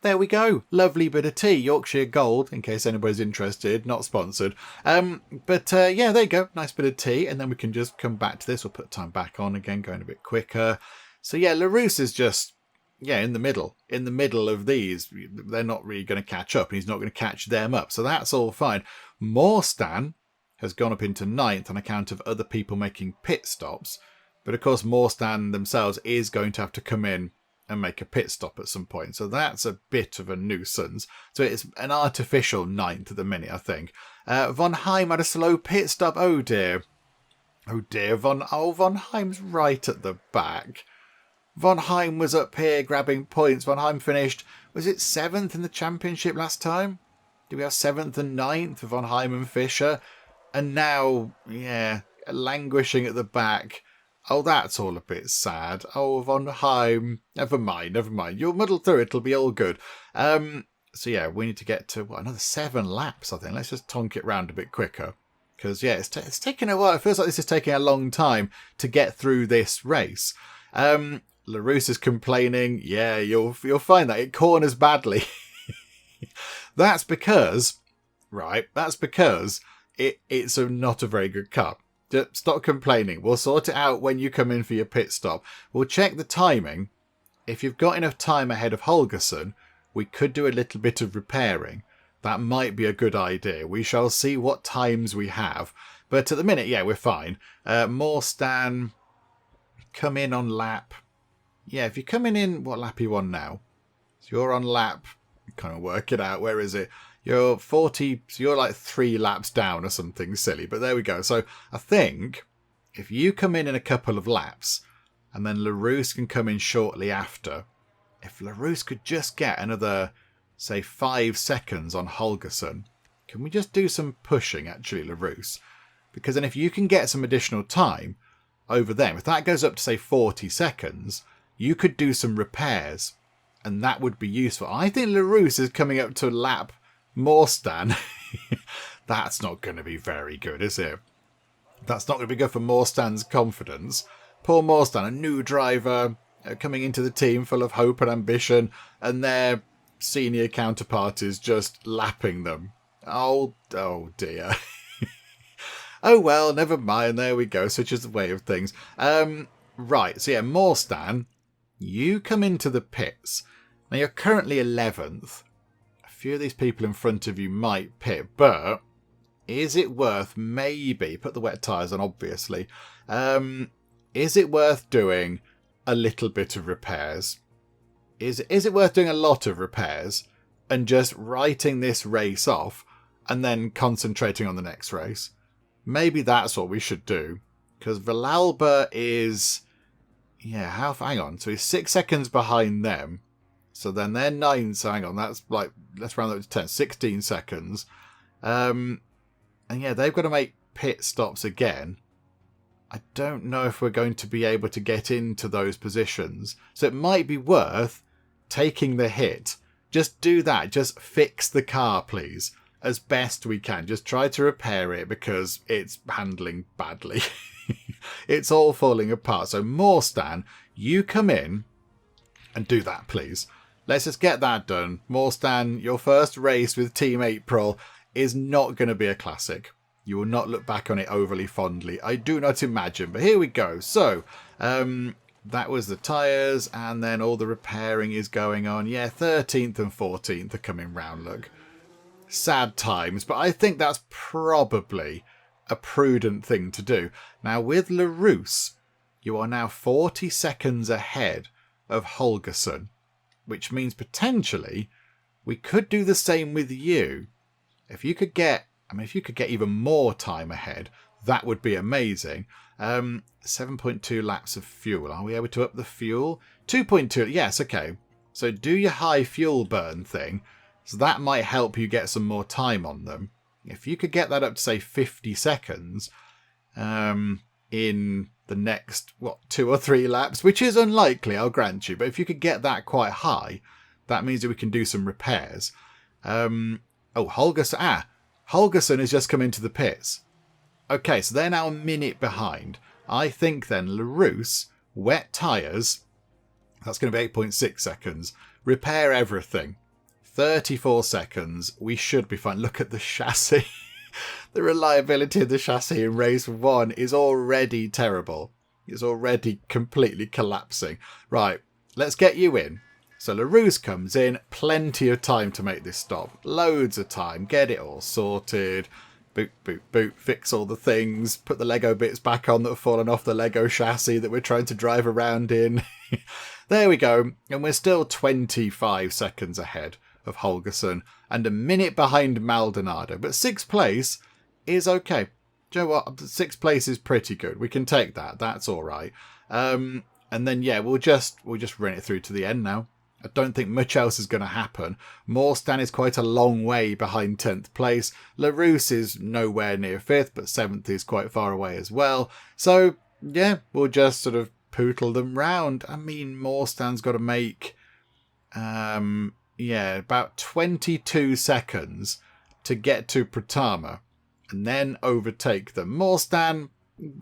there we go. Lovely bit of tea. Yorkshire Gold, in case anybody's interested. Not sponsored. But yeah, there you go. Nice bit of tea. And then we can just come back to this. We'll put time back on again, going a bit quicker. So yeah, Larousse is just, yeah, in the middle. In the middle of these. They're not really going to catch up, and he's not going to catch them up. So that's all fine. Morstan has gone up into 9th on account of other people making pit stops. But of course, Morstan themselves is going to have to come in and make a pit stop at some point. So that's a bit of a nuisance. So it's an artificial 9th at the minute, I think. Von Heim had a slow pit stop. Oh dear. Oh dear. Von Heim's right at the back. Von Heim was up here grabbing points. Von Heim finished, was it 7th in the championship last time? Did we have 7th and 9th for Von Heim and Fischer? And now, yeah, languishing at the back. Oh, that's all a bit sad. Oh, Von Heim. Never mind. You'll muddle through it. It'll be all good. So, yeah, we need to get to, another 7 laps, I think. Let's just tonk it round a bit quicker. Because, yeah, it's taking a while. It feels like this is taking a long time to get through this race. Larousse is complaining. Yeah, you'll find that. It corners badly. That's because it's not a very good car. Just stop complaining. We'll sort it out when you come in for your pit stop. We'll check the timing. If you've got enough time ahead of Holgersen, we could do a little bit of repairing. That might be a good idea. We shall see what times we have. But at the minute, yeah, we're fine. Morstan, come in on lap. Yeah, if you're coming in, what lap are you on now? So you're on lap, kind of work it out. Where is it? You're 40, so you're like 3 laps down or something silly. But there we go. So I think if you come in a couple of laps and then Larousse can come in shortly after, if Larousse could just get another, say, 5 seconds on Holgersen, can we just do some pushing, actually, Larousse? Because then if you can get some additional time over them, if that goes up to, say, 40 seconds, you could do some repairs. And that would be useful. I think Larousse is coming up to lap Morstan. That's not going to be very good, is it? That's not going to be good for Morstan's confidence. Poor Morstan, a new driver, coming into the team full of hope and ambition, and their senior counterpart is just lapping them. Oh dear. Oh well, never mind. There we go. Such is the way of things. Right, so yeah, Morstan, you come into the pits. Now you're currently 11th. A few of these people in front of you might pit, but is it worth maybe, put the wet tyres on obviously, is it worth doing a little bit of repairs? Is it worth doing a lot of repairs and just writing this race off and then concentrating on the next race? Maybe that's what we should do. Because Villalba is, yeah, hang on. So he's 6 seconds behind them. So then they're 9. So hang on, that's like, let's round that up to 10, 16 seconds. And yeah, they've got to make pit stops again. I don't know if we're going to be able to get into those positions. So it might be worth taking the hit. Just do that. Just fix the car, please. As best we can. Just try to repair it because it's handling badly. It's all falling apart. So Morstan, you come in and do that, please. Let's just get that done. Morstan, your first race with Team April is not going to be a classic. You will not look back on it overly fondly. I do not imagine. But here we go. So, that was the tyres. And then all the repairing is going on. Yeah, 13th and 14th are coming round, look. Sad times. But I think that's probably a prudent thing to do. Now, with Larousse, you are now 40 seconds ahead of Holgersen. Which means potentially we could do the same with you. If you could get even more time ahead, that would be amazing. 7.2 laps of fuel. Are we able to up the fuel? 2.2. Yes, okay. So do your high fuel burn thing. So that might help you get some more time on them. If you could get that up to, say, 50 seconds in the next, 2 or 3 laps, which is unlikely, I'll grant you. But if you could get that quite high, that means that we can do some repairs. Holgersen. Holgersen has just come into the pits. Okay, so they're now a minute behind. I think then Larousse, wet tyres, that's going to be 8.6 seconds. Repair everything. 34 seconds. We should be fine. Look at the chassis. The reliability of the chassis in race 1 is already terrible. It's already completely collapsing. Right, let's get you in. So LaRousse comes in. Plenty of time to make this stop. Loads of time. Get it all sorted. Boot, boot, boot. Fix all the things. Put the Lego bits back on that have fallen off the Lego chassis that we're trying to drive around in. There we go. And we're still 25 seconds ahead of Holgersen and a minute behind Maldonado. But 6th place is okay. Do you know what? 6th place is pretty good. We can take that. That's all right. And then, yeah, we'll just run it through to the end now. I don't think much else is going to happen. Morstan is quite a long way behind 10th place. LaRousse is nowhere near 5th, but 7th is quite far away as well. So, yeah, we'll just sort of pootle them round. I mean, Morstan's got to make, about 22 seconds to get to Pratama and then overtake them. Morstan,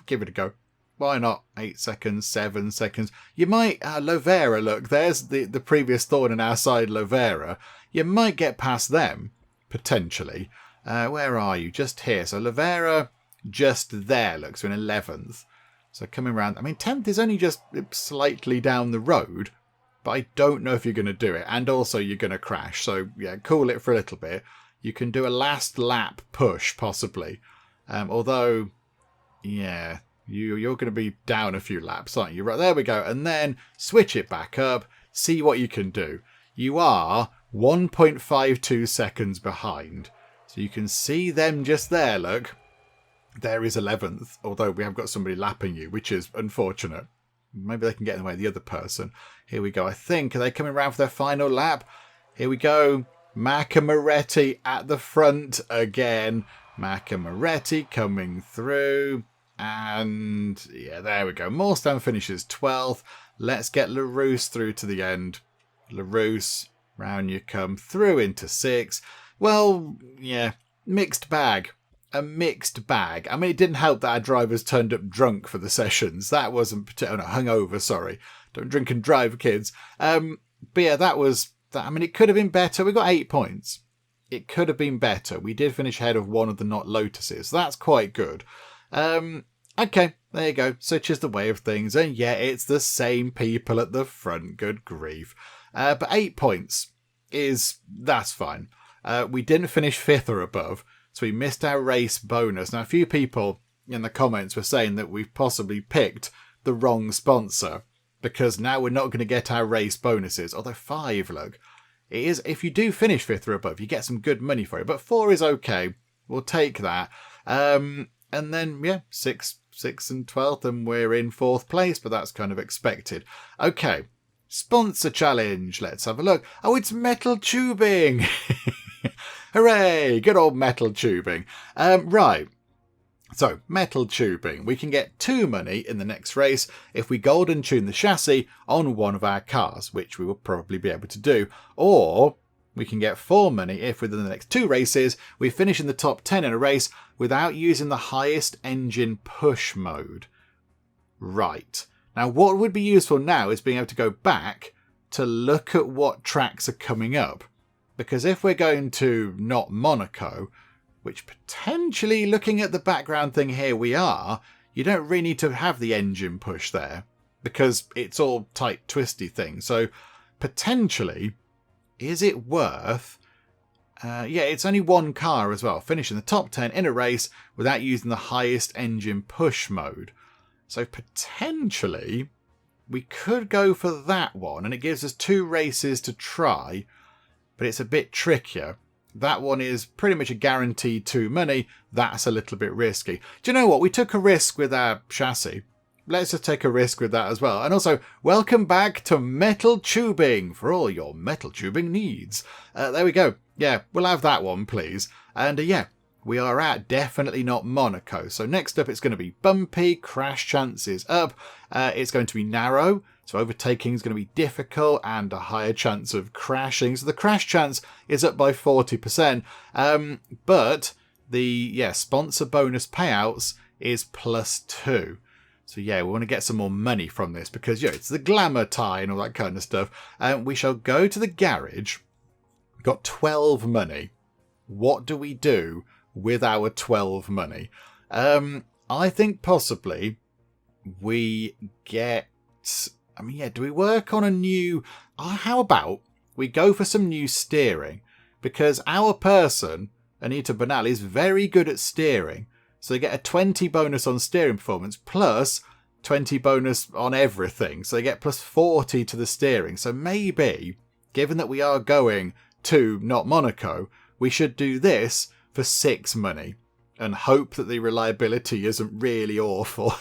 give it a go. Why not? 8 seconds, 7 seconds. You might... Lovera, look, there's the previous thorn in our side, Lovera. You might get past them, potentially. Where are you? Just here. So Lovera, just there, look. So in 11th. So coming around... I mean, 10th is only just slightly down the road. But I don't know if you're going to do it. And also, you're going to crash. So, yeah, cool it for a little bit. You can do a last lap push, possibly. Although, yeah... You're going to be down a few laps, aren't you? Right, there we go. And then switch it back up. See what you can do. You are 1.52 seconds behind. So you can see them just there, look. There is 11th, although we have got somebody lapping you, which is unfortunate. Maybe they can get in the way of the other person. Here we go. I think, are they coming around for their final lap? Here we go. Macca Moretti at the front again. Macca Moretti coming through. And yeah, there we go. Morstan finishes 12th. Let's get LaRousse through to the end. LaRousse, round you come, through into 6th. Well, yeah, mixed bag. A mixed bag. I mean, it didn't help that our drivers turned up drunk for the sessions. That wasn't... Oh, no, hungover, sorry. Don't drink and drive, kids. But yeah, that was... I mean, it could have been better. We got 8 points. It could have been better. We did finish ahead of one of the not Lotuses. That's quite good. Okay, there you go. Such is the way of things. And yeah, it's the same people at the front. Good grief. But 8 points that's fine. We didn't finish 5th or above, so we missed our race bonus. Now, a few people in the comments were saying that we've possibly picked the wrong sponsor because now we're not going to get our race bonuses. Although 5, look, it is, if you do finish 5th or above, you get some good money for it. But 4 is okay. We'll take that. And then, yeah, 6th and 12th, and we're in 4th place, but that's kind of expected. Okay, sponsor challenge. Let's have a look. Oh, it's metal tubing. Hooray, good old metal tubing. Right, so metal tubing. We can get 2 money in the next race if we golden tune the chassis on one of our cars, which we will probably be able to do. Or... we can get 4 money if within the next 2 races we finish in the top 10 in a race without using the highest engine push mode. Right. Now what would be useful now is being able to go back to look at what tracks are coming up. Because if we're going to not Monaco, which potentially looking at the background thing here we are, you don't really need to have the engine push there. Because it's all tight twisty thing. So potentially... is it worth... yeah, it's only 1 car as well. Finish in the top 10 in a race without using the highest engine push mode. So potentially, we could go for that one. And it gives us 2 races to try. But it's a bit trickier. That one is pretty much a guaranteed 2 money. That's a little bit risky. Do you know what? We took a risk with our chassis. Let's just take a risk with that as well. And also, welcome back to metal tubing for all your metal tubing needs. There we go. Yeah, we'll have that one, please. And yeah, we are at definitely not Monaco. So next up, it's going to be bumpy, crash chances up. It's going to be narrow, so overtaking is going to be difficult and a higher chance of crashing. So the crash chance is up by 40%. But the sponsor bonus payouts is +2. So yeah, we want to get some more money from this because, it's the glamour tie and all that kind of stuff. We shall go to the garage. Got 12 money. What do we do with our 12 money? I think possibly we get... do we work on a new... how about we go for some new steering? Because our person, Anita Bernal, is very good at steering. So they get a 20 bonus on steering performance plus 20 bonus on everything. So they get plus 40 to the steering. So maybe, given that we are going to not Monaco, we should do this for 6 money and hope that the reliability isn't really awful.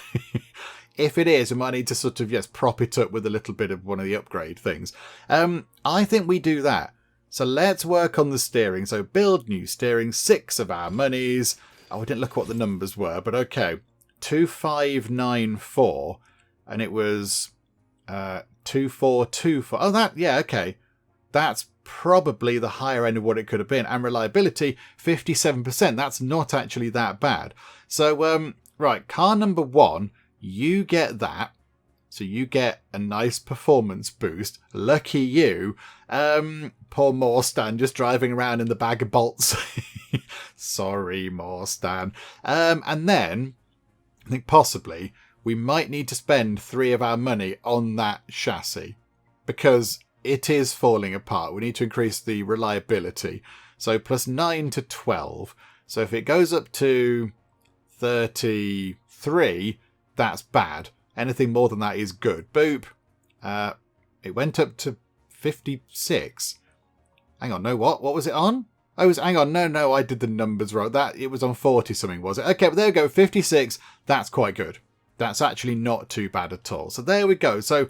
If it is, we might need to sort of, prop it up with a little bit of one of the upgrade things. I think we do that. So let's work on the steering. So build new steering, 6 of our monies. Oh, I didn't look what the numbers were, but okay. 2594, and it was 2424. Oh, okay. That's probably the higher end of what it could have been. And reliability, 57%. That's not actually that bad. So, right, car number 1, you get that. So you get a nice performance boost. Lucky you. Poor Morstan just driving around in the bag of bolts. Sorry, Morstan. And then, I think possibly, we might need to spend 3 of our money on that chassis. Because it is falling apart. We need to increase the reliability. So plus 9 to 12. So if it goes up to 33, that's bad. Anything more than that is good. Boop. It went up to 56. Hang on, no, what? What was it on? Hang on, no, I did the numbers wrong. It was on 40 something, was it? Okay, but there we go, 56. That's quite good. That's actually not too bad at all. So there we go. So,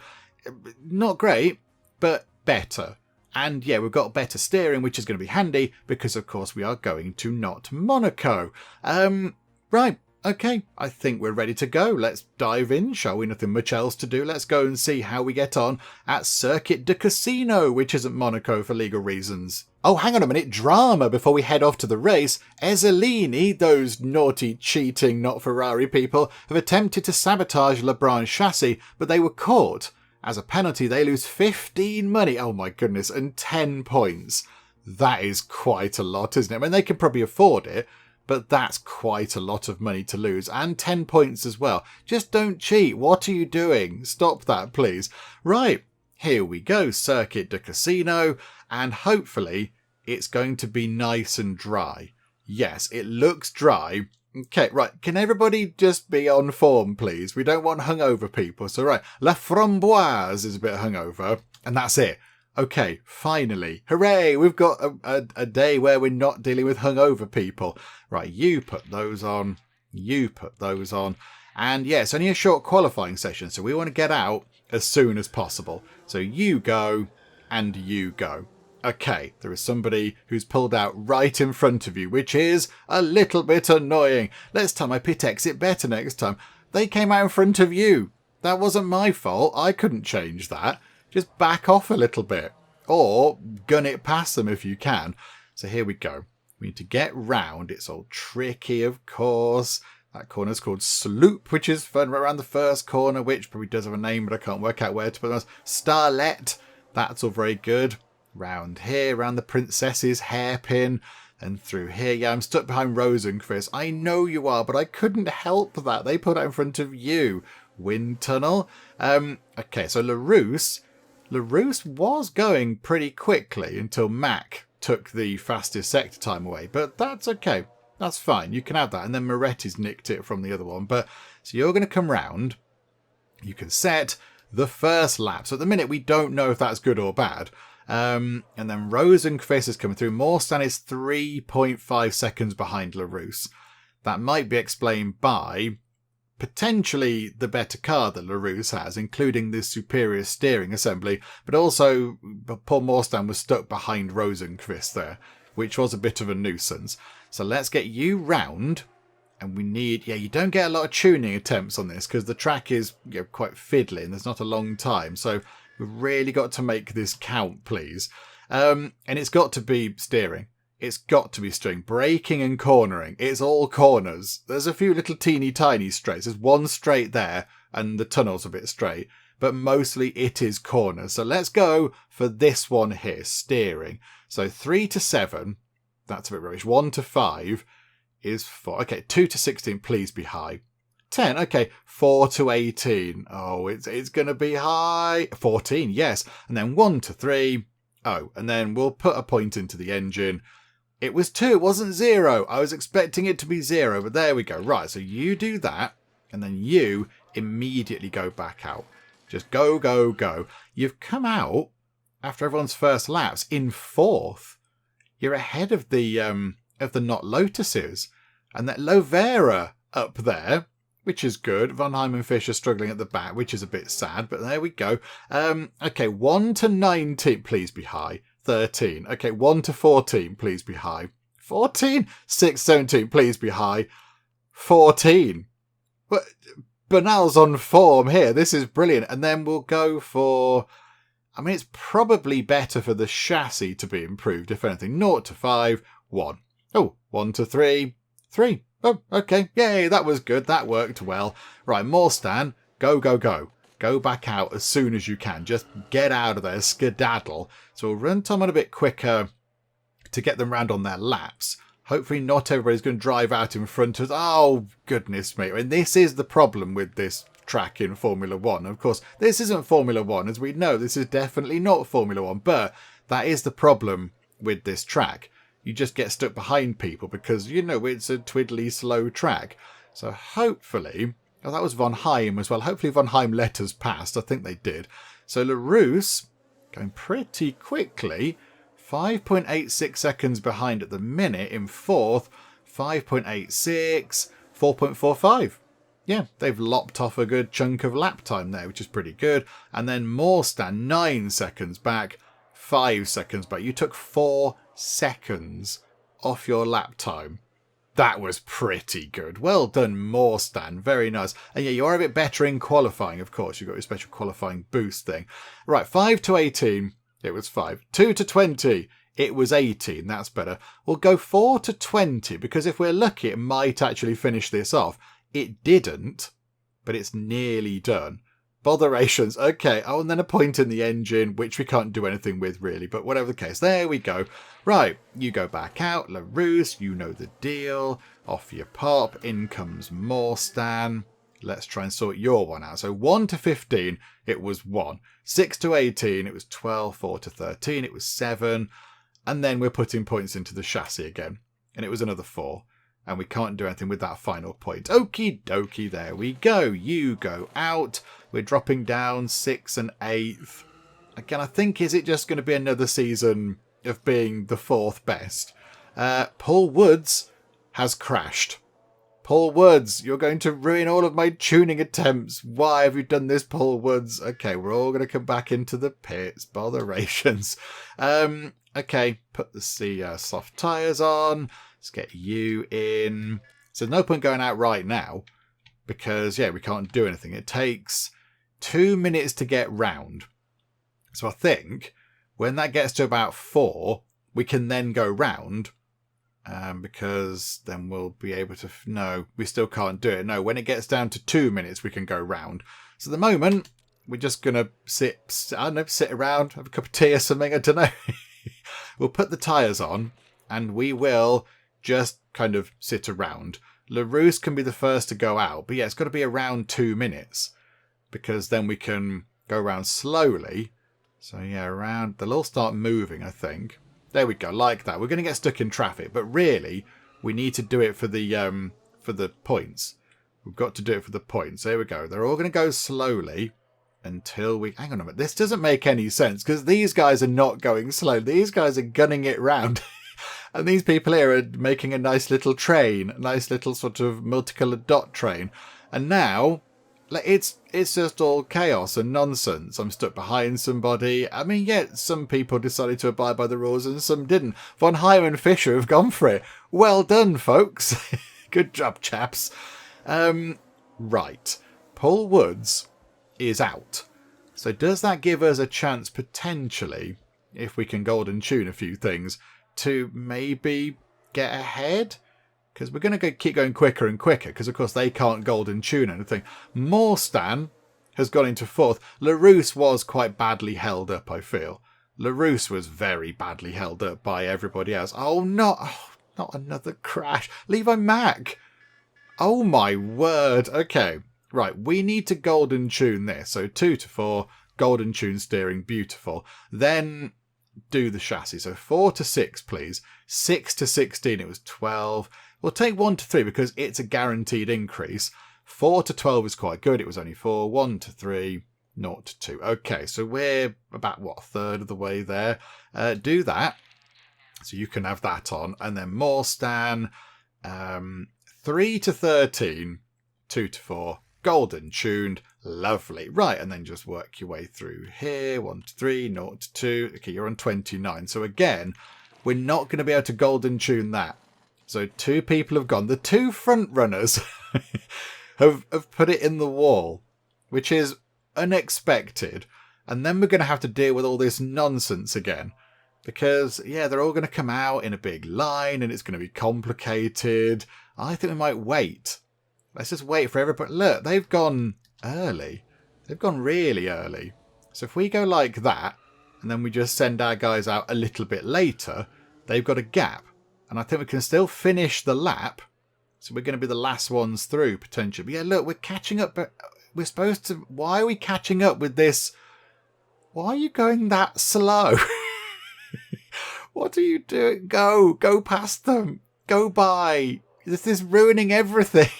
not great, but better. And yeah, we've got better steering, which is going to be handy because, of course, we are going to not Monaco. Right. Okay, I think we're ready to go. Let's dive in, shall we? Nothing much else to do. Let's go and see how we get on at Circuit de Casino, which isn't Monaco for legal reasons. Oh, hang on a minute. Drama before we head off to the race. Ezzolini, those naughty, cheating, not Ferrari people, have attempted to sabotage Lebrun's chassis, but they were caught. As a penalty, they lose 15 money. Oh my goodness, and 10 points. That is quite a lot, isn't it? I mean, they can probably afford it, but that's quite a lot of money to lose. And 10 points as well. Just don't cheat. What are you doing? Stop that, please. Right, here we go. Circuit de Casino. And hopefully it's going to be nice and dry. Yes, it looks dry. Okay, right. Can everybody just be on form, please? We don't want hungover people. So, right. La Framboise is a bit hungover. And that's it. Okay, finally. Hooray! We've got a day where we're not dealing with hungover people. Right, you put those on. You put those on. And yeah, it's only a short qualifying session, so we want to get out as soon as possible. So you go, and you go. Okay, there is somebody who's pulled out right in front of you, which is a little bit annoying. Let's time my pit exit better next time. They came out in front of you. That wasn't my fault. I couldn't change that. Just back off a little bit. Or gun it past them if you can. So here we go. We need to get round. It's all tricky, of course. That corner's called Sloop, which is fun right around the first corner, which probably does have a name, but I can't work out where to put it. Starlet. That's all very good. Round here, around the Princess's hairpin. And through here. Yeah, I'm stuck behind Rosenquist. I know you are, but I couldn't help that. They put out in front of you. Wind tunnel. Okay, so LaRousse was going pretty quickly until Mac took the fastest sector time away. But that's okay. That's fine. You can have that. And then Moretti's nicked it from the other one. But so you're going to come round. You can set the first lap. So at the minute, we don't know if that's good or bad. And then Rosenquist is coming through. Morstan is 3.5 seconds behind LaRousse. That might be explained by potentially the better car that LaRousse has, including the superior steering assembly, but also Paul Morstan was stuck behind Rosenquist there, which was a bit of a nuisance. So let's get you round, and we need, you don't get a lot of tuning attempts on this because the track is quite fiddly and there's not a long time, so we've really got to make this count, please. And it's got to be steering. It's got to be steering. Braking and cornering. It's all corners. There's a few little teeny tiny straights. There's one straight there and the tunnel's a bit straight. but mostly it is corners. So let's go for this one here, steering. So 3 to 7, that's a bit rubbish. 1 to 5 is 4. Okay, 2 to 16, please be high. 10, okay, 4 to 18. Oh, it's going to be high. 14, yes. And then 1 to 3. Oh, and then we'll put a point into the engine. It was 2, it wasn't 0. I was expecting it to be 0, but there we go. Right, so you do that, and then you immediately go back out. Just go, go, go. You've come out after everyone's first laps in 4th. You're ahead of the Not Lotuses. And that Lovera up there, which is good. Von Heim and Fish are struggling at the back, which is a bit sad, but there we go. Okay, 1 to 19, please be high. 13. Okay, 1 to 14, please be high. 14. 6, 17, please be high. 14. But Bernal's on form here. This is brilliant. And then we'll go for... I mean, it's probably better for the chassis to be improved, if anything. 0 to 5, 1. Oh, 1 to 3, 3. Oh, okay. Yay, that was good. That worked well. Right, Morstan, go, go, go. Go back out as soon as you can. Just get out of there. Skedaddle. So we'll run Tom on a bit quicker to get them round on their laps. Hopefully not everybody's going to drive out in front of us. Oh, goodness me. I mean, this is the problem with this track in Formula 1. Of course, this isn't Formula 1. As we know, this is definitely not Formula 1. But that is the problem with this track. You just get stuck behind people because, you know, it's a twiddly, slow track. So hopefully... Oh, that was Von Heim as well. Hopefully Von Heim let us past. I think they did. So LaRousse going pretty quickly. 5.86 seconds behind at the minute in 4th. 5.86. 4.45. Yeah, they've lopped off a good chunk of lap time there, which is pretty good. And then Morstan, 9 seconds back. 5 seconds back. You took 4 seconds off your lap time. That was pretty good. Well done, Morstan. Very nice. And yeah, you are a bit better in qualifying, of course. You've got your special qualifying boost thing. Right, 5 to 18. It was 5. 2 to 20. It was 18. That's better. We'll go 4 to 20 because if we're lucky, it might actually finish this off. It didn't, but it's nearly done. Botherations. Okay. Oh, and then a point in the engine, which we can't do anything with, really. But whatever the case, there we go. Right. You go back out. LaRousse, you know the deal. Off you pop. In comes Morstan. Let's try and sort your one out. So 1 to 15, it was 1. 6 to 18, it was 12. 4 to 13, it was 7. And then we're putting points into the chassis again. And it was another 4. And we can't do anything with that final point. Okie dokie, there we go. You go out. We're dropping down 6 and 8th. Again, I think, is it just going to be another season of being the 4th best? Paul Woods has crashed. Paul Woods, you're going to ruin all of my tuning attempts. Why have you done this, Paul Woods? Okay, we're all going to come back into the pits. Botherations. Okay, put the soft tyres on. Let's get you in. So there's no point going out right now because, yeah, we can't do anything. It takes 2 minutes to get round. So I think when that gets to about 4, we can then go round because then we'll be able to... No, we still can't do it. No, when it gets down to 2 minutes, we can go round. So at the moment, we're just going to sit around, have a cup of tea or something. I don't know. We'll put the tyres on and we will... just kind of sit around. LaRousse can be the first to go out. But yeah, it's got to be around 2 minutes. Because then we can go around slowly. So yeah, around... They'll all start moving, I think. There we go, like that. We're going to get stuck in traffic. But really, we need to do it for the points. We've got to do it for the points. There we go. They're all going to go slowly until we... Hang on a minute. This doesn't make any sense. Because these guys are not going slow. These guys are gunning it round. And these people here are making a nice little train, a nice little sort of multicoloured dot train. And now, it's just all chaos and nonsense. I'm stuck behind somebody. I mean, yeah, some people decided to abide by the rules and some didn't. Von Heim and Fisher have gone for it. Well done, folks. Good job, chaps. Right. Paul Woods is out. So does that give us a chance, potentially, if we can golden tune a few things, to maybe get ahead? Because we're going to keep going quicker and quicker, because of course they can't golden tune anything. Morstan has gone into fourth. LaRousse was quite badly held up, I feel. LaRousse was very badly held up by everybody else. Oh, not another crash. Levi Mack. Oh, my word. Okay, right. We need to golden tune this. So 2 to 4, golden tune steering, beautiful. Then do the chassis. So 4 to 6, please. 6 to 16, it was 12. We'll take 1 to 3 because it's a guaranteed increase. 4 to 12 is quite good. It was only 4. 1 to 3, 0 to 2. Okay, so we're about, a third of the way there. Do that. So you can have that on. And then Morstan, 3 to 13, 2 to 4, golden tuned. Lovely. Right, and then just work your way through here. 1 to 3, 0 to 2. Okay, you're on 29. So again, we're not going to be able to golden tune that. So 2 people have gone. The 2 front runners have put it in the wall, which is unexpected. And then we're going to have to deal with all this nonsense again. Because, yeah, they're all going to come out in a big line and it's going to be complicated. I think we might wait. Let's just wait for everybody. Look, they've gone early. They've gone really early. So if we go like that, and then we just send our guys out a little bit later, they've got a gap. And I think we can still finish the lap. So we're going to be the last ones through, potentially. But yeah, look, we're catching up. But we're supposed to... Why are we catching up with this? Why are you going that slow? What are you doing? Go past them. Go by. This is ruining everything.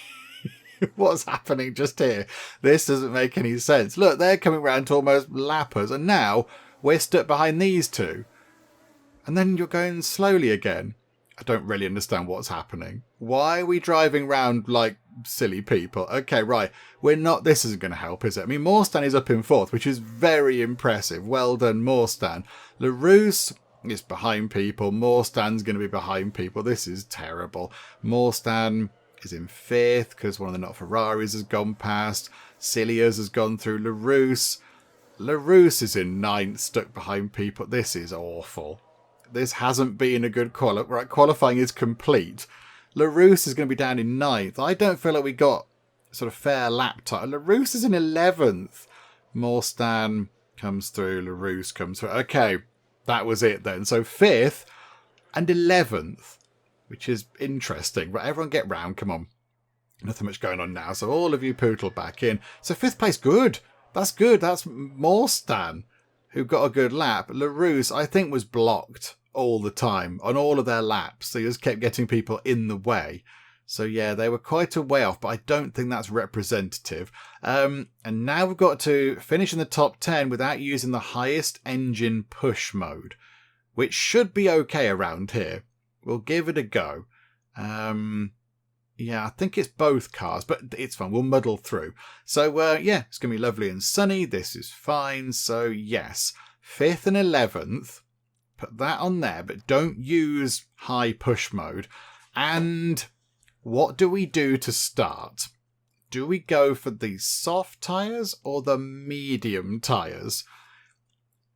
What's happening just here? This doesn't make any sense. Look, they're coming round to almost lap us. And now we're stuck behind these 2. And then you're going slowly again. I don't really understand what's happening. Why are we driving round like silly people? Okay, right. This isn't going to help, is it? I mean, Morstan is up in 4th, which is very impressive. Well done, Morstan. LaRousse is behind people. Morstan's going to be behind people. This is terrible. Morstan is in 5th because one of the not Ferraris has gone past. Cilias has gone through. LaRousse is in 9th, stuck behind people. This is awful. This hasn't been a good qualifying. Right, qualifying is complete. LaRousse is going to be down in 9th. I don't feel like we got sort of fair lap time. LaRousse is in 11th. Morstan comes through. LaRousse comes through. Okay, that was it then. So 5th and 11th, which is interesting. Right, everyone get round. Come on. Nothing much going on now. So all of you pootle back in. So 5th place, good. That's good. That's Morstan, who got a good lap. LaRousse, I think, was blocked all the time on all of their laps. They just kept getting people in the way. So, yeah, they were quite a way off, but I don't think that's representative. And now we've got to finish in the top 10 without using the highest engine push mode, which should be okay around here. We'll give it a go. Yeah, I think it's both cars, but it's fine. We'll muddle through. So, yeah, it's going to be lovely and sunny. This is fine. So, yes, 5th and 11th. Put that on there, but don't use high push mode. And what do we do to start? Do we go for the soft tyres or the medium tyres?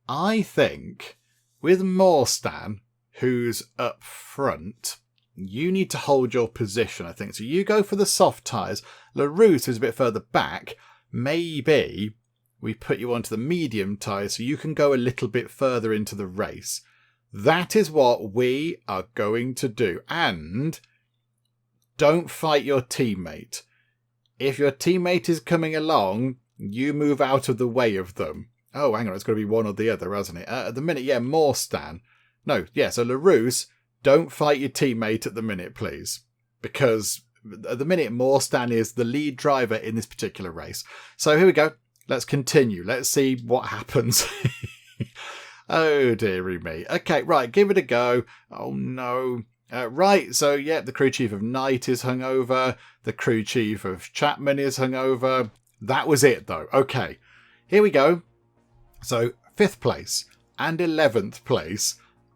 I think with Morstan, who's up front, you need to hold your position, I think. So you go for the soft tyres. LaRousse is a bit further back. Maybe we put you onto the medium tyres so you can go a little bit further into the race. That is what we are going to do. And don't fight your teammate. If your teammate is coming along, you move out of the way of them. Oh, hang on, it's got to be one or the other, hasn't it? At the minute, yeah, Morstan. No, yeah, so LaRousse, don't fight your teammate at the minute, please. Because at the minute, Morstan is the lead driver in this particular race. So here we go. Let's continue. Let's see what happens. Oh, dearie me. Okay, right, give it a go. Oh, no. Right, so, yeah, the crew chief of Knight is hungover. The crew chief of Chapman is hungover. That was it, though. Okay, here we go. So, 5th place and 11th place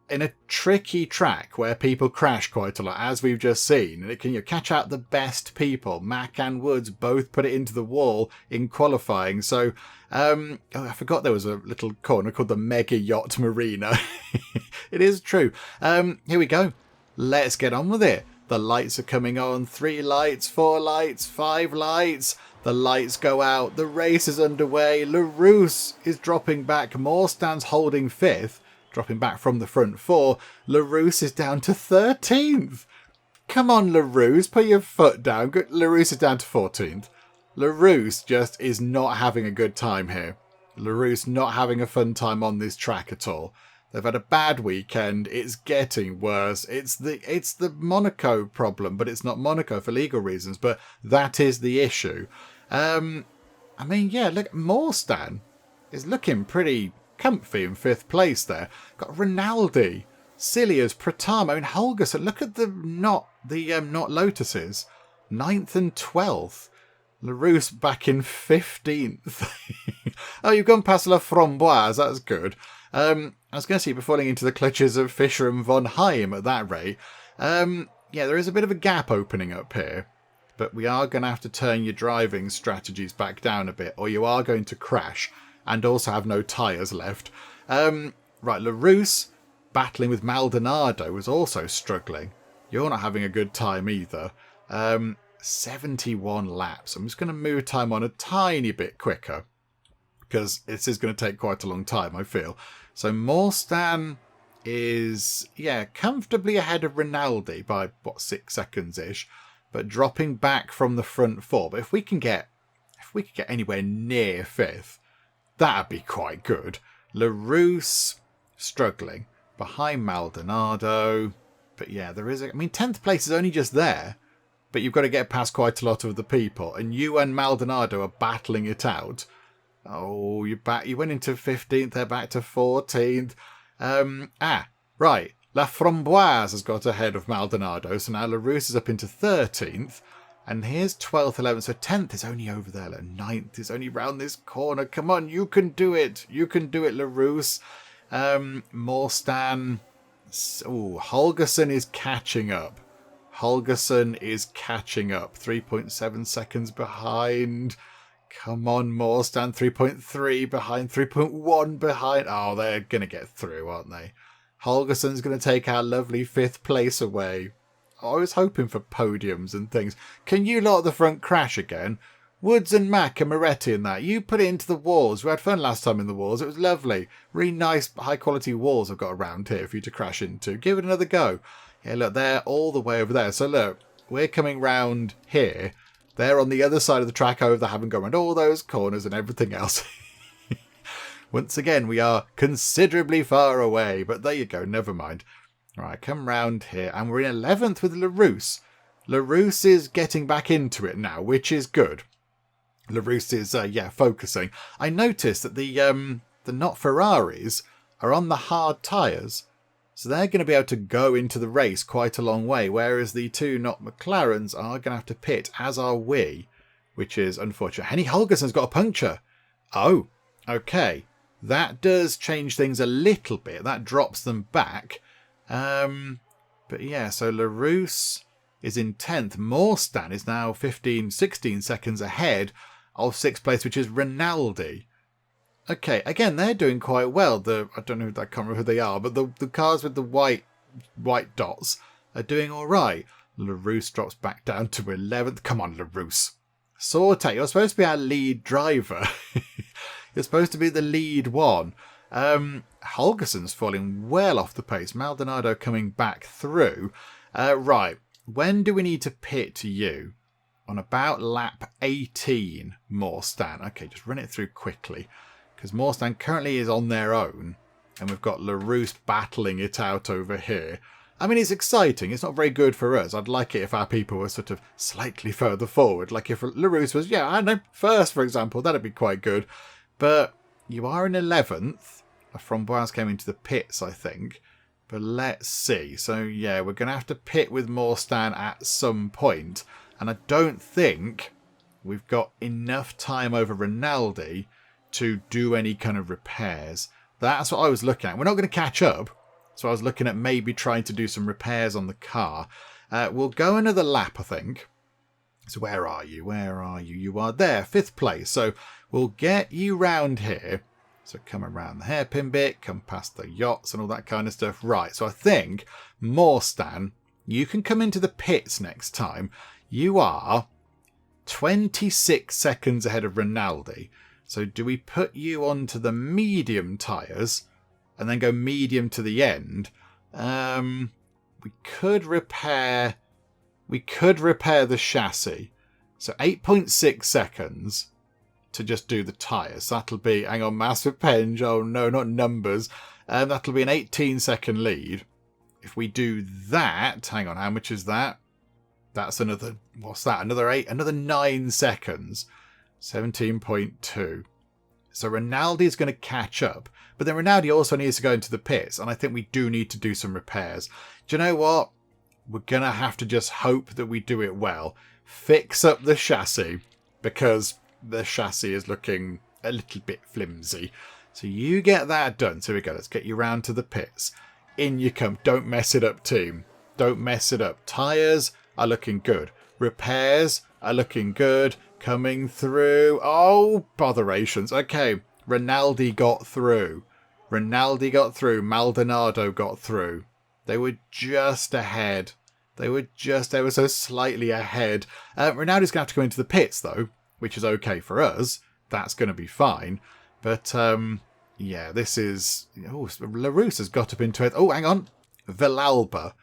in a tricky track where people crash quite a lot, as we've just seen. And it can catch out the best people. Mack and Woods both put it into the wall in qualifying. So, I forgot there was a little corner called the Mega Yacht Marina. It is true. Here we go. Let's get on with it. The lights are coming on. 3 lights, 4 lights, 5 lights. The lights go out. The race is underway. LaRousse is dropping back. Morstan's holding 5th, dropping back from the front 4. LaRousse is down to 13th. Come on, LaRousse, put your foot down. LaRousse is down to 14th. LaRousse just is not having a good time here. LaRousse not having a fun time on this track at all. They've had a bad weekend. It's getting worse. It's the Monaco problem, but it's not Monaco for legal reasons. But that is the issue. I mean, yeah, look, Morstan is looking pretty comfy in 5th place there. Got Rinaldi, Cilliers, Pratama. I mean, Holgersen. Look at the not Lotuses. 9th and 12th. LaRousse back in 15th. Oh, you've gone past La Framboise. That's good. I was going to say you're falling into the clutches of Fischer and Von Heim at that rate. Yeah, there is a bit of a gap opening up here. But we are going to have to turn your driving strategies back down a bit, or you are going to crash and also have no tyres left. Right, LaRousse battling with Maldonado was also struggling. You're not having a good time either. 71 laps. I'm just going to move time on a tiny bit quicker, because this is going to take quite a long time, I feel. So Morstan is, yeah, comfortably ahead of Rinaldi by, 6 seconds-ish, but dropping back from the front 4. But if we can get anywhere near 5th, that'd be quite good. LaRousse struggling behind Maldonado. But yeah, there is, 10th place is only just there, but you've got to get past quite a lot of the people, and you and Maldonado are battling it out. Oh, you went into 15th, they're back to 14th. Right. La Framboise has got ahead of Maldonado, so now LaRousse is up into 13th. And here's 12th, 11th, so 10th is only over there. 9th is only round this corner. Come on, you can do it. You can do it, LaRousse. Morstan. Oh, Holgersen is catching up. 3.7 seconds behind. Come on, Morstan. 3.3 behind. 3.1 behind. Oh, they're going to get through, aren't they? Holgersen's going to take our lovely 5th place away. I was hoping for podiums and things. Can you lot at the front crash again? Woods and Mack and Moretti and that. You put it into the walls. We had fun last time in the walls. It was lovely. Really nice, high-quality walls I've got around here for you to crash into. Give it another go. Yeah, look, they're all the way over there. So look, we're coming round here. They're on the other side of the track over there, having gone around all those corners and everything else. Once again, we are considerably far away, but there you go, never mind. All right, come round here, and we're in 11th with LaRousse. LaRousse is getting back into it now, which is good. LaRousse is, focusing. I noticed that the not Ferraris are on the hard tyres, so they're going to be able to go into the race quite a long way, whereas the 2 not McLarens are going to have to pit, as are we, which is unfortunate. Henny Holgersen's got a puncture. Oh, okay. That does change things a little bit. That drops them back. But yeah, so LaRousse is in 10th. Morstan is now 16 seconds ahead of 6th place, which is Rinaldi. Okay, again, they're doing quite well. I don't know, I can't remember who they are, but the cars with the white dots are doing all right. LaRousse drops back down to 11th. Come on, LaRousse. Sorte, you're supposed to be our lead driver. You're supposed to be the lead one. Holgersen's falling well off the pace. Maldonado coming back through. Right, when do we need to pit you? On about lap 18, Morstan. Okay, just run it through quickly, because Morstan currently is on their own, and we've got LaRousse battling it out over here. I mean, it's exciting. It's not very good for us. I'd like it if our people were sort of slightly further forward. Like if LaRousse was, I don't know, first, for example. That'd be quite good. But you are in 11th. Framboise came into the pits, I think. But let's see. So, yeah, we're going to have to pit with Morstan at some point. And I don't think we've got enough time over Rinaldi to do any kind of repairs. That's what I was looking at. We're not going to catch up. So I was looking at maybe trying to do some repairs on the car. We'll go another lap, I think. So where are you? Where are you? You are there, 5th place. So we'll get you round here. So come around the hairpin bit, come past the yachts and all that kind of stuff. Right, so I think Morstan You can come into the pits next time. You are 26 seconds ahead of Rinaldi. So do we put you onto the medium tyres and then go medium to the end? We could repair the chassis. So 8.6 seconds to just do the tyres. That'll be, hang on, massive penge. Oh no, not numbers. That'll be an 18-second lead. If we do that, hang on, how much is that? That's another, what's that? Another 9 seconds. 17.2. So Rinaldi's going to catch up. But then Rinaldi also needs to go into the pits. And I think we do need to do some repairs. Do you know what? We're going to have to just hope that we do it well. Fix up the chassis. Because the chassis is looking a little bit flimsy. So you get that done. So here we go. Let's get you round to the pits. In you come. Don't mess it up, team. Don't mess it up. Tyres are looking good. Repairs are looking good. Coming through. Oh, botherations. Okay. Rinaldi got through. Maldonado got through. They were just ahead. They were so slightly ahead. Rinaldi's going to have to go into the pits, though, which is okay for us. That's going to be fine. But, yeah, this is... Oh, LaRousse has got up into it. Oh, hang on. Villalba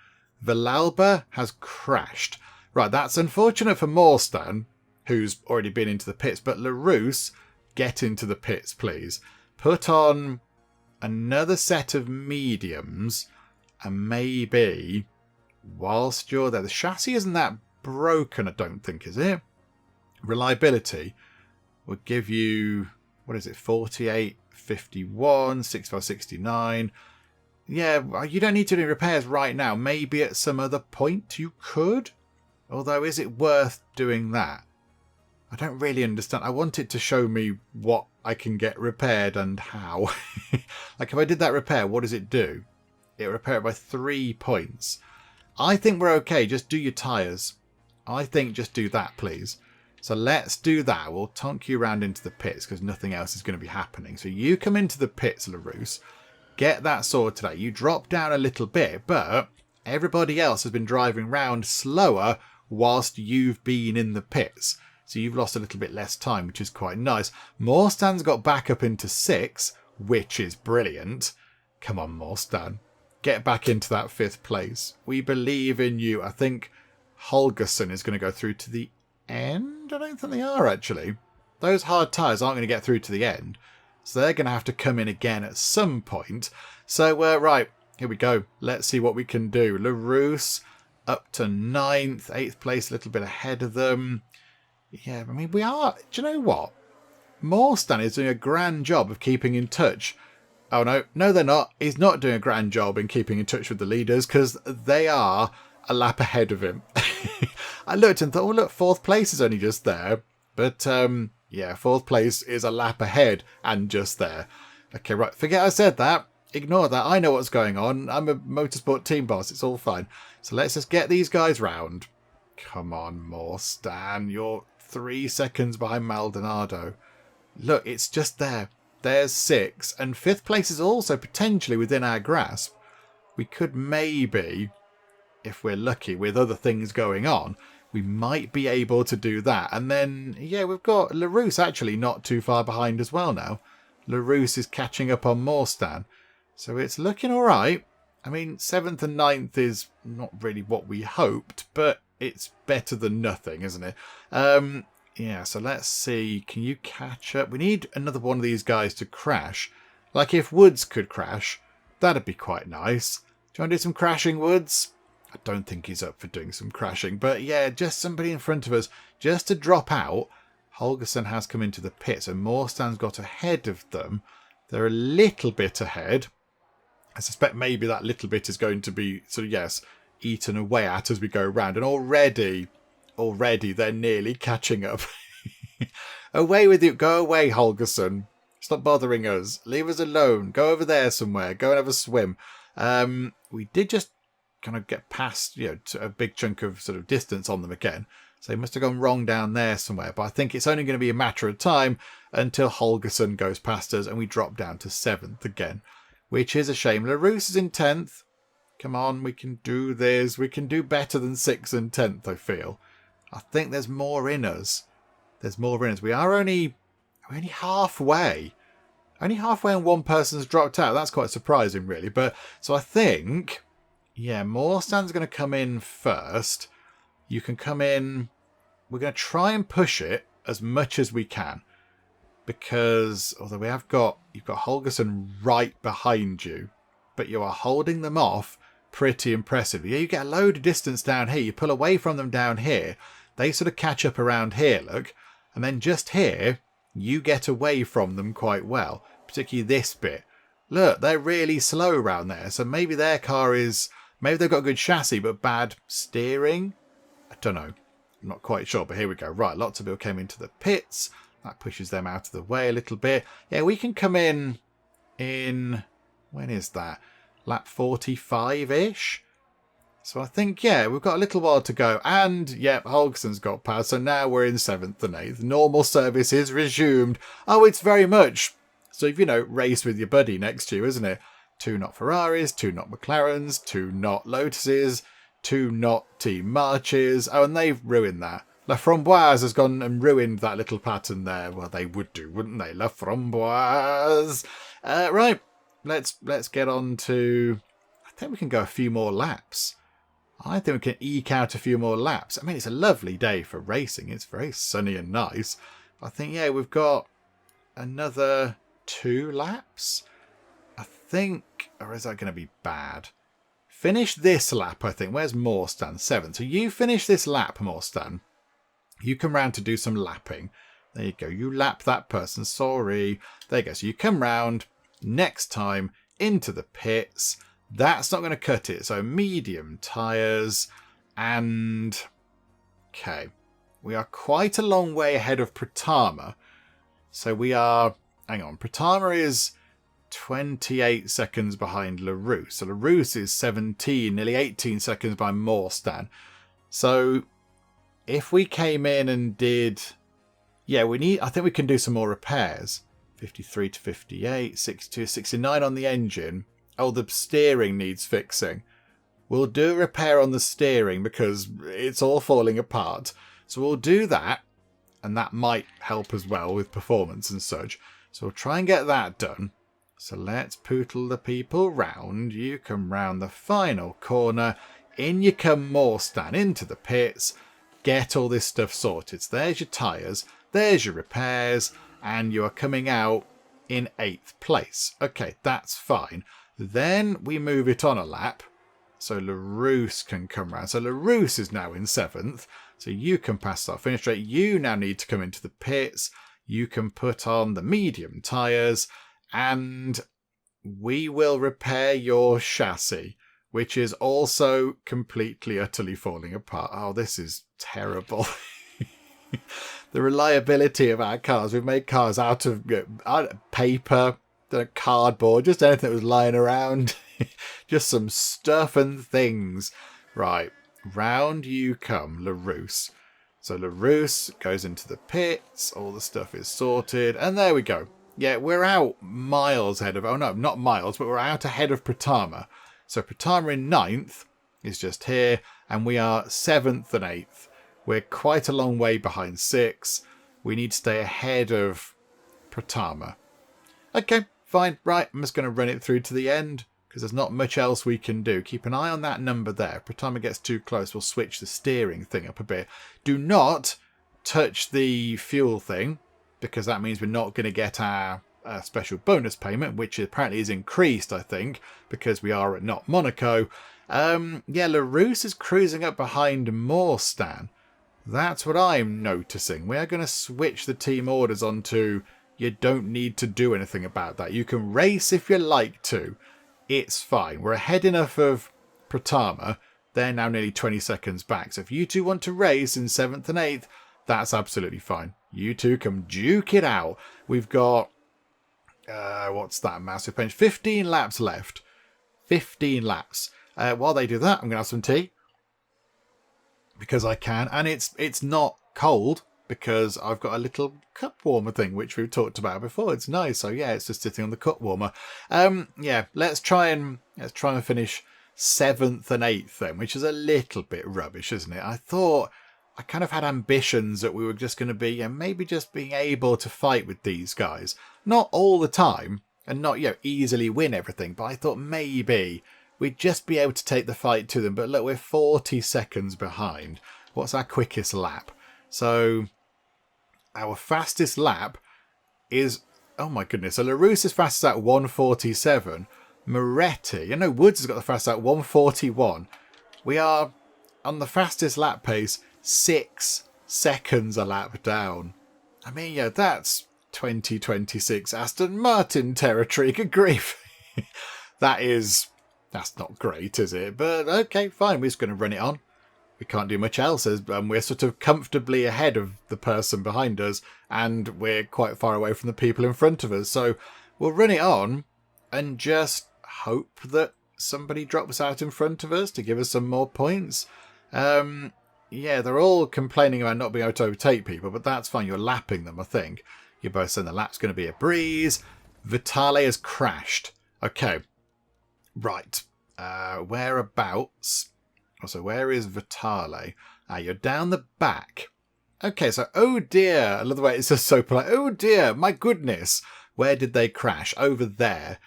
has crashed. Right, that's unfortunate for Morstan, who's already been into the pits. But LaRousse, get into the pits, please. Put on another set of mediums. And maybe, whilst you're there... The chassis isn't that broken, I don't think, is it? Reliability will give you... What is it? 48, 51, 65, 69. Yeah, you don't need to do repairs right now. Maybe at some other point you could. Although, is it worth doing that? I don't really understand. I want it to show me what I can get repaired and how. Like, if I did that repair, what does it do? It will repair it by 3 points. I think we're okay. Just do your tyres. I think just do that, please. So let's do that. We'll tonk you around into the pits because nothing else is going to be happening. So you come into the pits, LaRousse. Get that sorted out. You drop down a little bit, but everybody else has been driving round slower whilst you've been in the pits. So you've lost a little bit less time, which is quite nice. Morstan's got back up into 6, which is brilliant. Come on, Morstan. Get back into that 5th place. We believe in you. I think Holgersen is going to go through to the end. I don't think they are, actually. Those hard tyres aren't going to get through to the end. So they're going to have to come in again at some point. So, right, here we go. Let's see what we can do. LaRousse up to 9th. 8th place, a little bit ahead of them. Yeah, I mean, we are... Do you know what? Morstan is doing a grand job of keeping in touch. Oh, no, they're not. He's not doing a grand job in keeping in touch with the leaders because they are a lap ahead of him. I looked and thought, oh, look, 4th place is only just there. But, yeah, 4th place is a lap ahead and just there. Okay, right, forget I said that. Ignore that. I know what's going on. I'm a motorsport team boss. It's all fine. So let's just get these guys round. Come on, Morstan. You're 3 seconds behind Maldonado. Look, it's just there. There's 6. And 5th place is also potentially within our grasp. We could maybe, if we're lucky with other things going on, we might be able to do that. And then, yeah, we've got LaRousse actually not too far behind as well now. LaRousse is catching up on Morstan. So it's looking all right. I mean, 7th and 9th is not really what we hoped, but it's better than nothing, isn't it? Yeah, so let's see. Can you catch up? We need another one of these guys to crash. Like if Woods could crash, that'd be quite nice. Do you want to do some crashing, Woods? I don't think he's up for doing some crashing. But yeah, just somebody in front of us just to drop out. Holgersen has come into the pit, so Morstan's got ahead of them. They're a little bit ahead. I suspect maybe that little bit is going to be, sort of, yes, eaten away at as we go around. And already they're nearly catching up. Away with you. Go away, Holgersen. Stop bothering us. Leave us alone. Go over there somewhere. Go and have a swim. We did just kind of get past, to a big chunk of sort of distance on them again. So they must have gone wrong down there somewhere. But I think it's only going to be a matter of time until Holgersen goes past us and we drop down to 7th again, which is a shame. LaRousse is in 10th. Come on, we can do this. We can do better than 6th and 10th, I feel. I think there's more in us. There's more in us. We're only halfway. Only halfway and one person's dropped out. That's quite surprising, really. But so I think, yeah, Moorstan's going to come in first. You can come in. We're going to try and push it as much as we can. Because, although you've got Holgerson right behind you, but you are holding them off pretty impressively. Yeah, you get a load of distance down here. You pull away from them down here. They sort of catch up around here, look. And then just here, you get away from them quite well. Particularly this bit. Look, they're really slow around there. So maybe their car is... Maybe they've got a good chassis, but bad steering? I don't know. I'm not quite sure, but here we go. Right, lots of people came into the pits. That pushes them out of the way a little bit. Yeah, we can come in... When is that? Lap 45-ish? So I think, yeah, we've got a little while to go. And, yep, Holgerson's got past. So now we're in 7th and 8th. Normal service is resumed. Oh, it's very much... So, race with your buddy next to you, isn't it? 2 not Ferraris, 2 not McLarens, 2 not Lotuses, 2 not Team Marches. Oh, and they've ruined that. La Framboise has gone and ruined that little pattern there. Well, they would do, wouldn't they? La Framboise. Right, let's get on to... I think we can go a few more laps. I think we can eke out a few more laps. I mean, it's a lovely day for racing. It's very sunny and nice. I think, yeah, we've got another 2 laps. I think, or is that going to be bad? Finish this lap, I think. Where's Moorstan? 7. So you finish this lap, Moorstan. You come round to do some lapping. There you go. You lap that person. Sorry. There you go. So you come round next time into the pits. That's not going to cut it. So medium tyres. And... Okay. We are quite a long way ahead of Pratama. So we are... Hang on. Pratama is 28 seconds behind LaRousse. So LaRousse is 17, nearly 18 seconds behind Moorstan. So if we came in and did... Yeah, I think we can do some more repairs. 53 to 58, 62, 69 on the engine. Oh, the steering needs fixing. We'll do a repair on the steering because it's all falling apart. So we'll do that. And that might help as well with performance and such. So we'll try and get that done. So let's pootle the people round. You come round the final corner. In you come Moorstan into the pits. Get all this stuff sorted. So there's your tyres. There's your repairs. And you are coming out in 8th place. Okay, that's fine. Then we move it on a lap. So LaRousse can come round. So LaRousse is now in 7th. So you can pass that finish straight. You now need to come into the pits. You can put on the medium tyres. And we will repair your chassis, which is also completely, utterly falling apart. Oh, this is terrible. The reliability of our cars. We've made cars out of paper, cardboard, just anything that was lying around. Just some stuff and things. Right, round you come, LaRousse. So LaRousse goes into the pits. All the stuff is sorted. And there we go. Yeah, we're out miles ahead of... Oh, no, not miles, but we're out ahead of Pratama. So Pratama in 9th is just here. And we are 7th and 8th. We're quite a long way behind 6. We need to stay ahead of Pratama. Okay, fine. Right, I'm just going to run it through to the end. Because there's not much else we can do. Keep an eye on that number there. If Pratama gets too close, we'll switch the steering thing up a bit. Do not touch the fuel thing. Because that means we're not going to get our special bonus payment, which apparently is increased, I think, because we are at not Monaco. Yeah, LaRousse is cruising up behind Moorstan. That's what I'm noticing. We are going to switch the team orders onto you don't need to do anything about that. You can race if you like to. It's fine. We're ahead enough of Pratama. They're now nearly 20 seconds back. So if you two want to race in 7th and 8th, that's absolutely fine. You two can duke it out. We've got, what's that massive bench? 15 laps left. 15 laps. While they do that, I'm going to have some tea. Because I can. And it's not cold because I've got a little cup warmer thing, which we've talked about before. It's nice. So yeah, it's just sitting on the cup warmer. Yeah, let's try and finish 7th and 8th then, which is a little bit rubbish, isn't it? I thought I kind of had ambitions that we were just going to be, maybe just being able to fight with these guys. Not all the time, and not, easily win everything, but I thought maybe we'd just be able to take the fight to them. But look, we're 40 seconds behind. What's our quickest lap? So our fastest lap is, oh my goodness, so LaRousse is fastest at 1:47. Moretti, Woods has got the fastest at 1:41. We are on the fastest lap pace 6 seconds a lap down. I mean, that's 2026 Aston Martin territory. Good grief. That's not great, is it? But okay, fine, we're just going to run it on. We can't do much else, as we're sort of comfortably ahead of the person behind us, and we're quite far away from the people in front of us. So we'll run it on and just hope that somebody drops out in front of us to give us some more points. They're all complaining about not being able to overtake people, but that's fine. You're lapping them, I think. You're both saying the lap's going to be a breeze. Vitale has crashed. Okay. Right. Whereabouts? So where is Vitale? You're down the back. Okay, so oh dear. I love the way it's just so polite. Oh dear, my goodness. Where did they crash? Over there.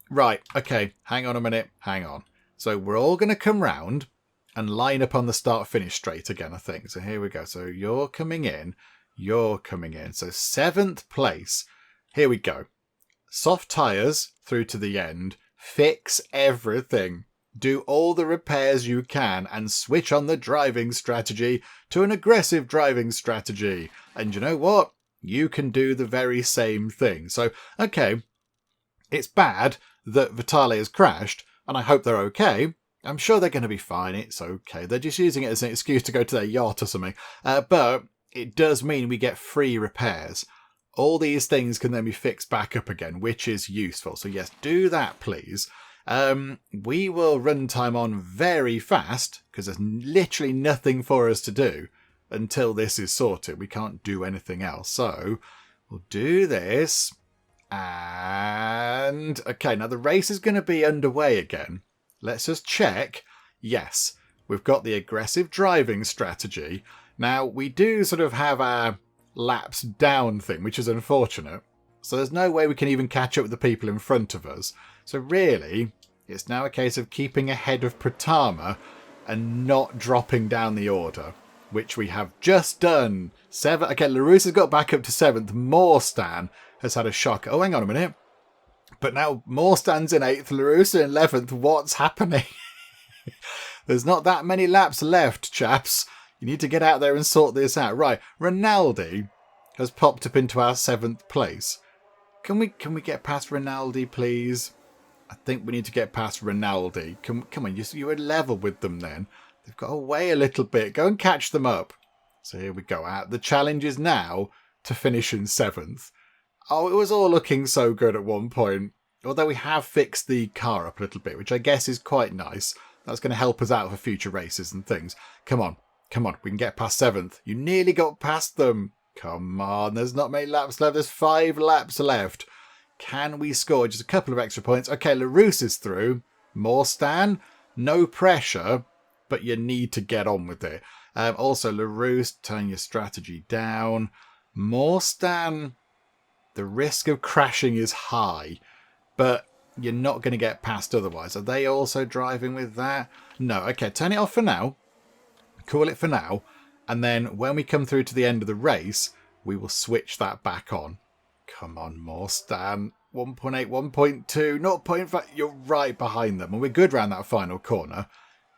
Right, okay. Hang on a minute. Hang on. So we're all going to come round and line up on the start-finish straight again, I think. So here we go. So you're coming in. You're coming in. So 7th place. Here we go. Soft tyres through to the end. Fix everything. Do all the repairs you can and switch on the driving strategy to an aggressive driving strategy. And you know what? You can do the very same thing. So, okay, it's bad that Vitale has crashed, and I hope they're okay. I'm sure they're going to be fine. It's okay. They're just using it as an excuse to go to their yacht or something. But it does mean we get free repairs. All these things can then be fixed back up again, which is useful. So yes, do that, please. We will run time on very fast because there's literally nothing for us to do until this is sorted. We can't do anything else. So we'll do this. And okay, now the race is going to be underway again. Let's just check. Yes, we've got the aggressive driving strategy. Now, we do sort of have our laps down thing, which is unfortunate. So there's no way we can even catch up with the people in front of us. So really, it's now a case of keeping ahead of Pratama and not dropping down the order, which we have just done. 7. Okay, LaRousse has got back up to 7th. Morstan has had a shock. Oh, hang on a minute. But now Morstan's in 8th, LaRousse in 11th. What's happening? There's not that many laps left, chaps. You need to get out there and sort this out. Right, Rinaldi has popped up into our 7th place. Can we get past Rinaldi, please? I think we need to get past Rinaldi. Come on, you were level with them then. They've got away a little bit. Go and catch them up. So here we go. The challenge is now to finish in 7th. Oh, it was all looking so good at one point. Although we have fixed the car up a little bit, which I guess is quite nice. That's going to help us out for future races and things. Come on. We can get past 7th. You nearly got past them. Come on. There's not many laps left. There's 5 laps left. Can we score just a couple of extra points? Okay, LaRousse is through. Morstan, no pressure, but you need to get on with it. Also, LaRousse, turn your strategy down. Morstan, the risk of crashing is high, but you're not going to get past otherwise. Are they also driving with that? No. Okay, turn it off for now. Call it for now. And then when we come through to the end of the race, we will switch that back on. Come on, Morstan. 1.8, 1.2, 0.5. You're right behind them. And we're good round that final corner.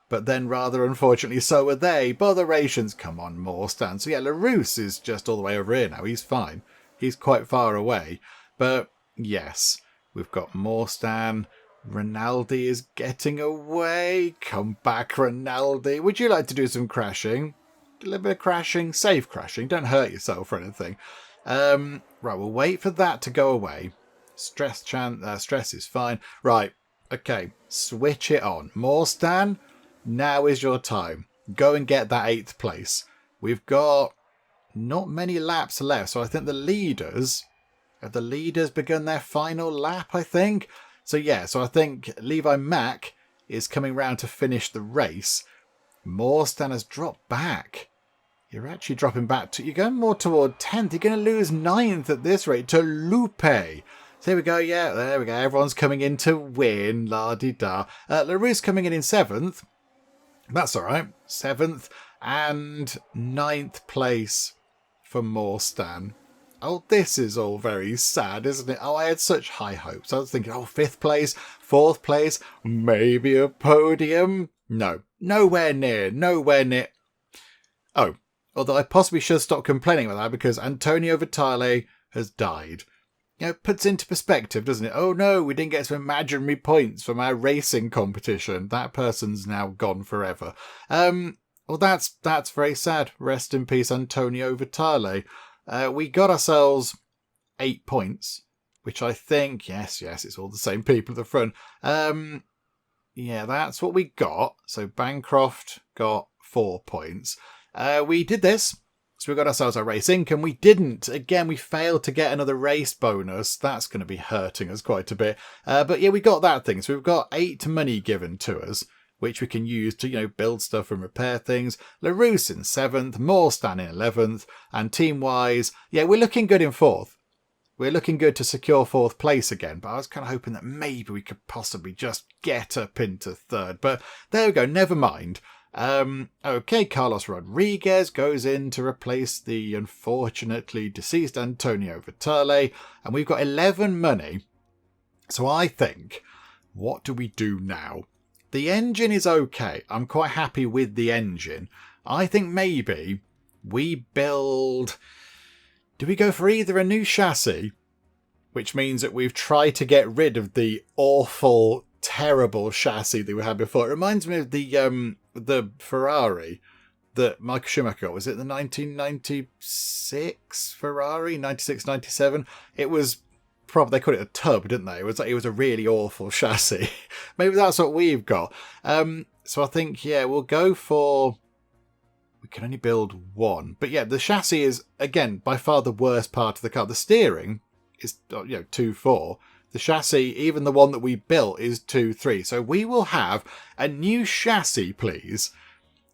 But then, rather unfortunately, so are they. Botherations. Come on, Morstan. So yeah, LaRousse is just all the way over here now. He's fine. He's quite far away. But yes, we've got Morstan. Rinaldi is getting away. Come back, Rinaldi. Would you like to do some crashing? A little bit of crashing. Safe crashing. Don't hurt yourself or anything. Right, we'll wait for that to go away. Stress is fine. Right, okay. Switch it on. Morstan, now is your time. Go and get that 8th place. We've got not many laps left, so I think the leaders... Have the leaders begun their final lap, I think? So yeah, so I think Levi Mack is coming round to finish the race, Morstan has dropped back. You're actually dropping back to... You're going more toward 10th. You're going to lose 9th at this rate to Lupe. So here we go. Yeah, there we go. Everyone's coming in to win. La-di-da. LaRue's coming in 7th. That's all right. 7th and 9th place for Morstan. Oh, this is all very sad, isn't it? Oh, I had such high hopes. I was thinking, 5th place, 4th place, maybe a podium. No, nowhere near. Oh, although I possibly should stop complaining about that because Antonio Vitale has died. It puts into perspective, doesn't it? Oh no, we didn't get some imaginary points from our racing competition. That person's now gone forever. Well, that's very sad. Rest in peace, Antonio Vitale. We got ourselves 8 points, which I think, yes, it's all the same people at the front. Yeah, that's what we got. So Bancroft got 4 points. We did this. So we got ourselves our race income. We didn't. Again, we failed to get another race bonus. That's going to be hurting us quite a bit. But yeah, we got that thing. So we've got 8 money given to us, which we can use to, build stuff and repair things. LaRousse in 7th, Morstan in 11th, and team-wise, yeah, we're looking good in 4th. We're looking good to secure 4th place again, but I was kind of hoping that maybe we could possibly just get up into 3rd. But there we go, never mind. Okay, Carlos Rodriguez goes in to replace the unfortunately deceased Antonio Vitale, and we've got 11 money. So I think, what do we do now? The engine is okay. I'm quite happy with the engine. I think maybe we build... Do we go for either a new chassis, which means that we've tried to get rid of the awful, terrible chassis that we had before? It reminds me of the Ferrari that Michael Schumacher got. Was it the 1996 Ferrari? 96, 97? It was... Probably they called it a tub, didn't they? It was a really awful chassis. Maybe that's what we've got. So I think, yeah, we'll go for... We can only build 1. But yeah, the chassis is, again, by far the worst part of the car. The steering is, 2.4. The chassis, even the one that we built, is 2.3. So we will have a new chassis, please.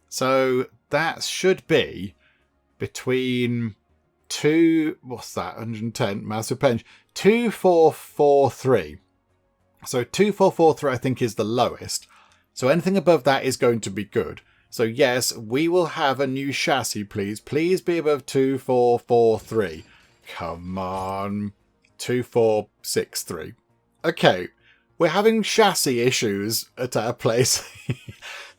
So that should be between... 110, massive pinch, 2443. So 2443 I think is the lowest. So anything above that is going to be good. So yes, we will have a new chassis, please. Please be above 2443. Come on. 2463. Okay, we're having chassis issues at our place.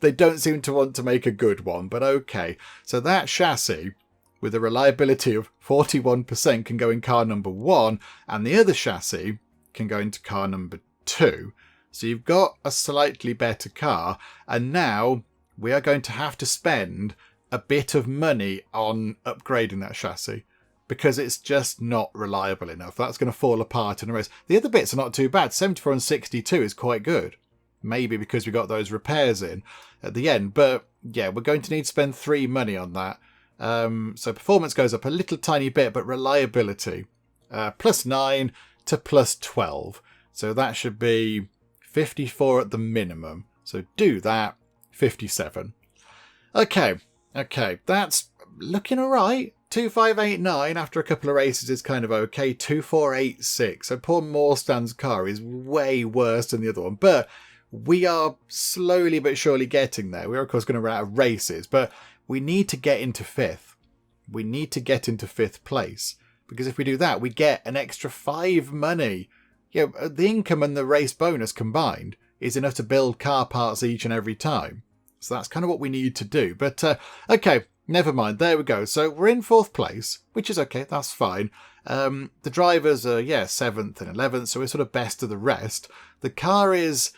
They don't seem to want to make a good one, but okay. So that chassis, with a reliability of 41%, can go in car number 1, and the other chassis can go into car number 2. So you've got a slightly better car, and now we are going to have to spend a bit of money on upgrading that chassis, because it's just not reliable enough. That's going to fall apart in a race. The other bits are not too bad. 74 and 62 is quite good. Maybe because we got those repairs in at the end. But yeah, we're going to need to spend 3 money on that. So performance goes up a little tiny bit, but reliability plus 9 to plus 12. So that should be 54 at the minimum. So do that, 57. Okay, that's looking all right. 2589 after a couple of races is kind of okay. 2486. So poor Morstan's car is way worse than the other one, but we are slowly but surely getting there. We're of course going to run out of races, but we need to get into 5th. We need to get into 5th place, because if we do that, we get an extra 5 money. The income and the race bonus combined is enough to build car parts each and every time. So that's kind of what we need to do. But okay, never mind. There we go. So we're in 4th place, which is okay. That's fine. The drivers are 7th and 11th, so we're sort of best of the rest. The car is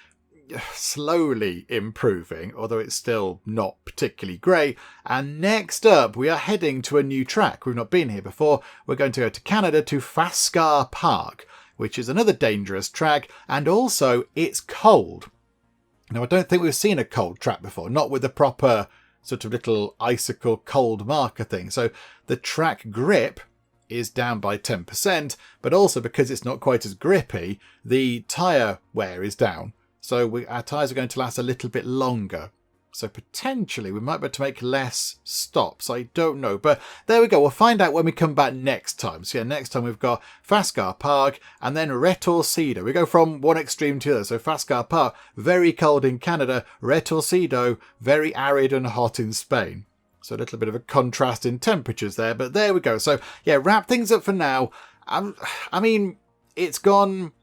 slowly improving, although it's still not particularly great. And next up, we are heading to a new track. We've not been here before. We're going to go to Canada, to Fascar Park, which is another dangerous track, and also it's cold. Now, I don't think we've seen a cold track before, not with a proper sort of little icicle cold marker thing. So the track grip is down by 10%, but also because it's not quite as grippy, the tyre wear is down. So our tyres are going to last a little bit longer. So potentially we might be able to make less stops. I don't know. But there we go. We'll find out when we come back next time. So yeah, next time we've got Fastcar Park and then Retorcido. We go from one extreme to the other. So Fastcar Park, very cold in Canada. Retorcido, very arid and hot in Spain. So a little bit of a contrast in temperatures there. But there we go. So yeah, wrap things up for now. I mean, it's gone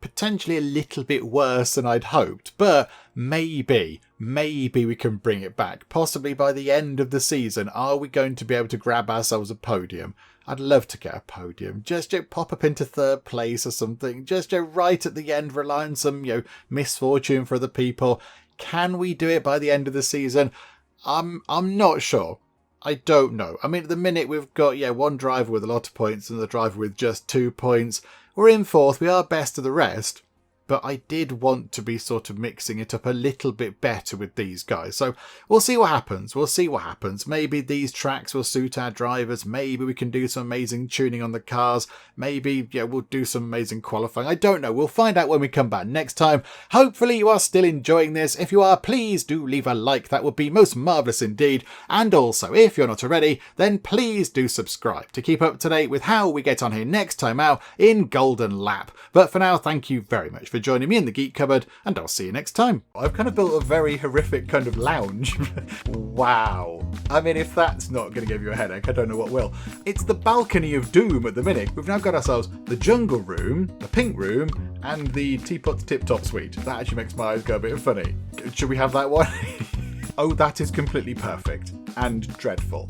potentially a little bit worse than I'd hoped, but maybe we can bring it back. Possibly by the end of the season, are we going to be able to grab ourselves a podium? I'd love to get a podium. Just pop up into third place or something. Just right at the end, rely on some misfortune for other people. Can we do it by the end of the season? I'm not sure. I don't know. I mean, at the minute we've got one driver with a lot of points and the driver with just 2 points. We're in fourth. We are best of the rest. But I did want to be sort of mixing it up a little bit better with these guys. So we'll see what happens. We'll see what happens. Maybe these tracks will suit our drivers. Maybe we can do some amazing tuning on the cars. Maybe, we'll do some amazing qualifying. I don't know. We'll find out when we come back next time. Hopefully you are still enjoying this. If you are, please do leave a like. That would be most marvellous indeed. And also, if you're not already, then please do subscribe to keep up to date with how we get on here next time out in Golden Lap. But for now, thank you very much for joining me in the Geek Cupboard, and I'll see you next time. I've kind of built a very horrific kind of lounge. Wow. I mean, if that's not going to give you a headache, I don't know what will. It's the balcony of doom at the minute. We've now got ourselves the jungle room, the pink room, and the teapot tip top suite. That actually makes my eyes go a bit funny. Should we have that one? Oh, that is completely perfect and dreadful.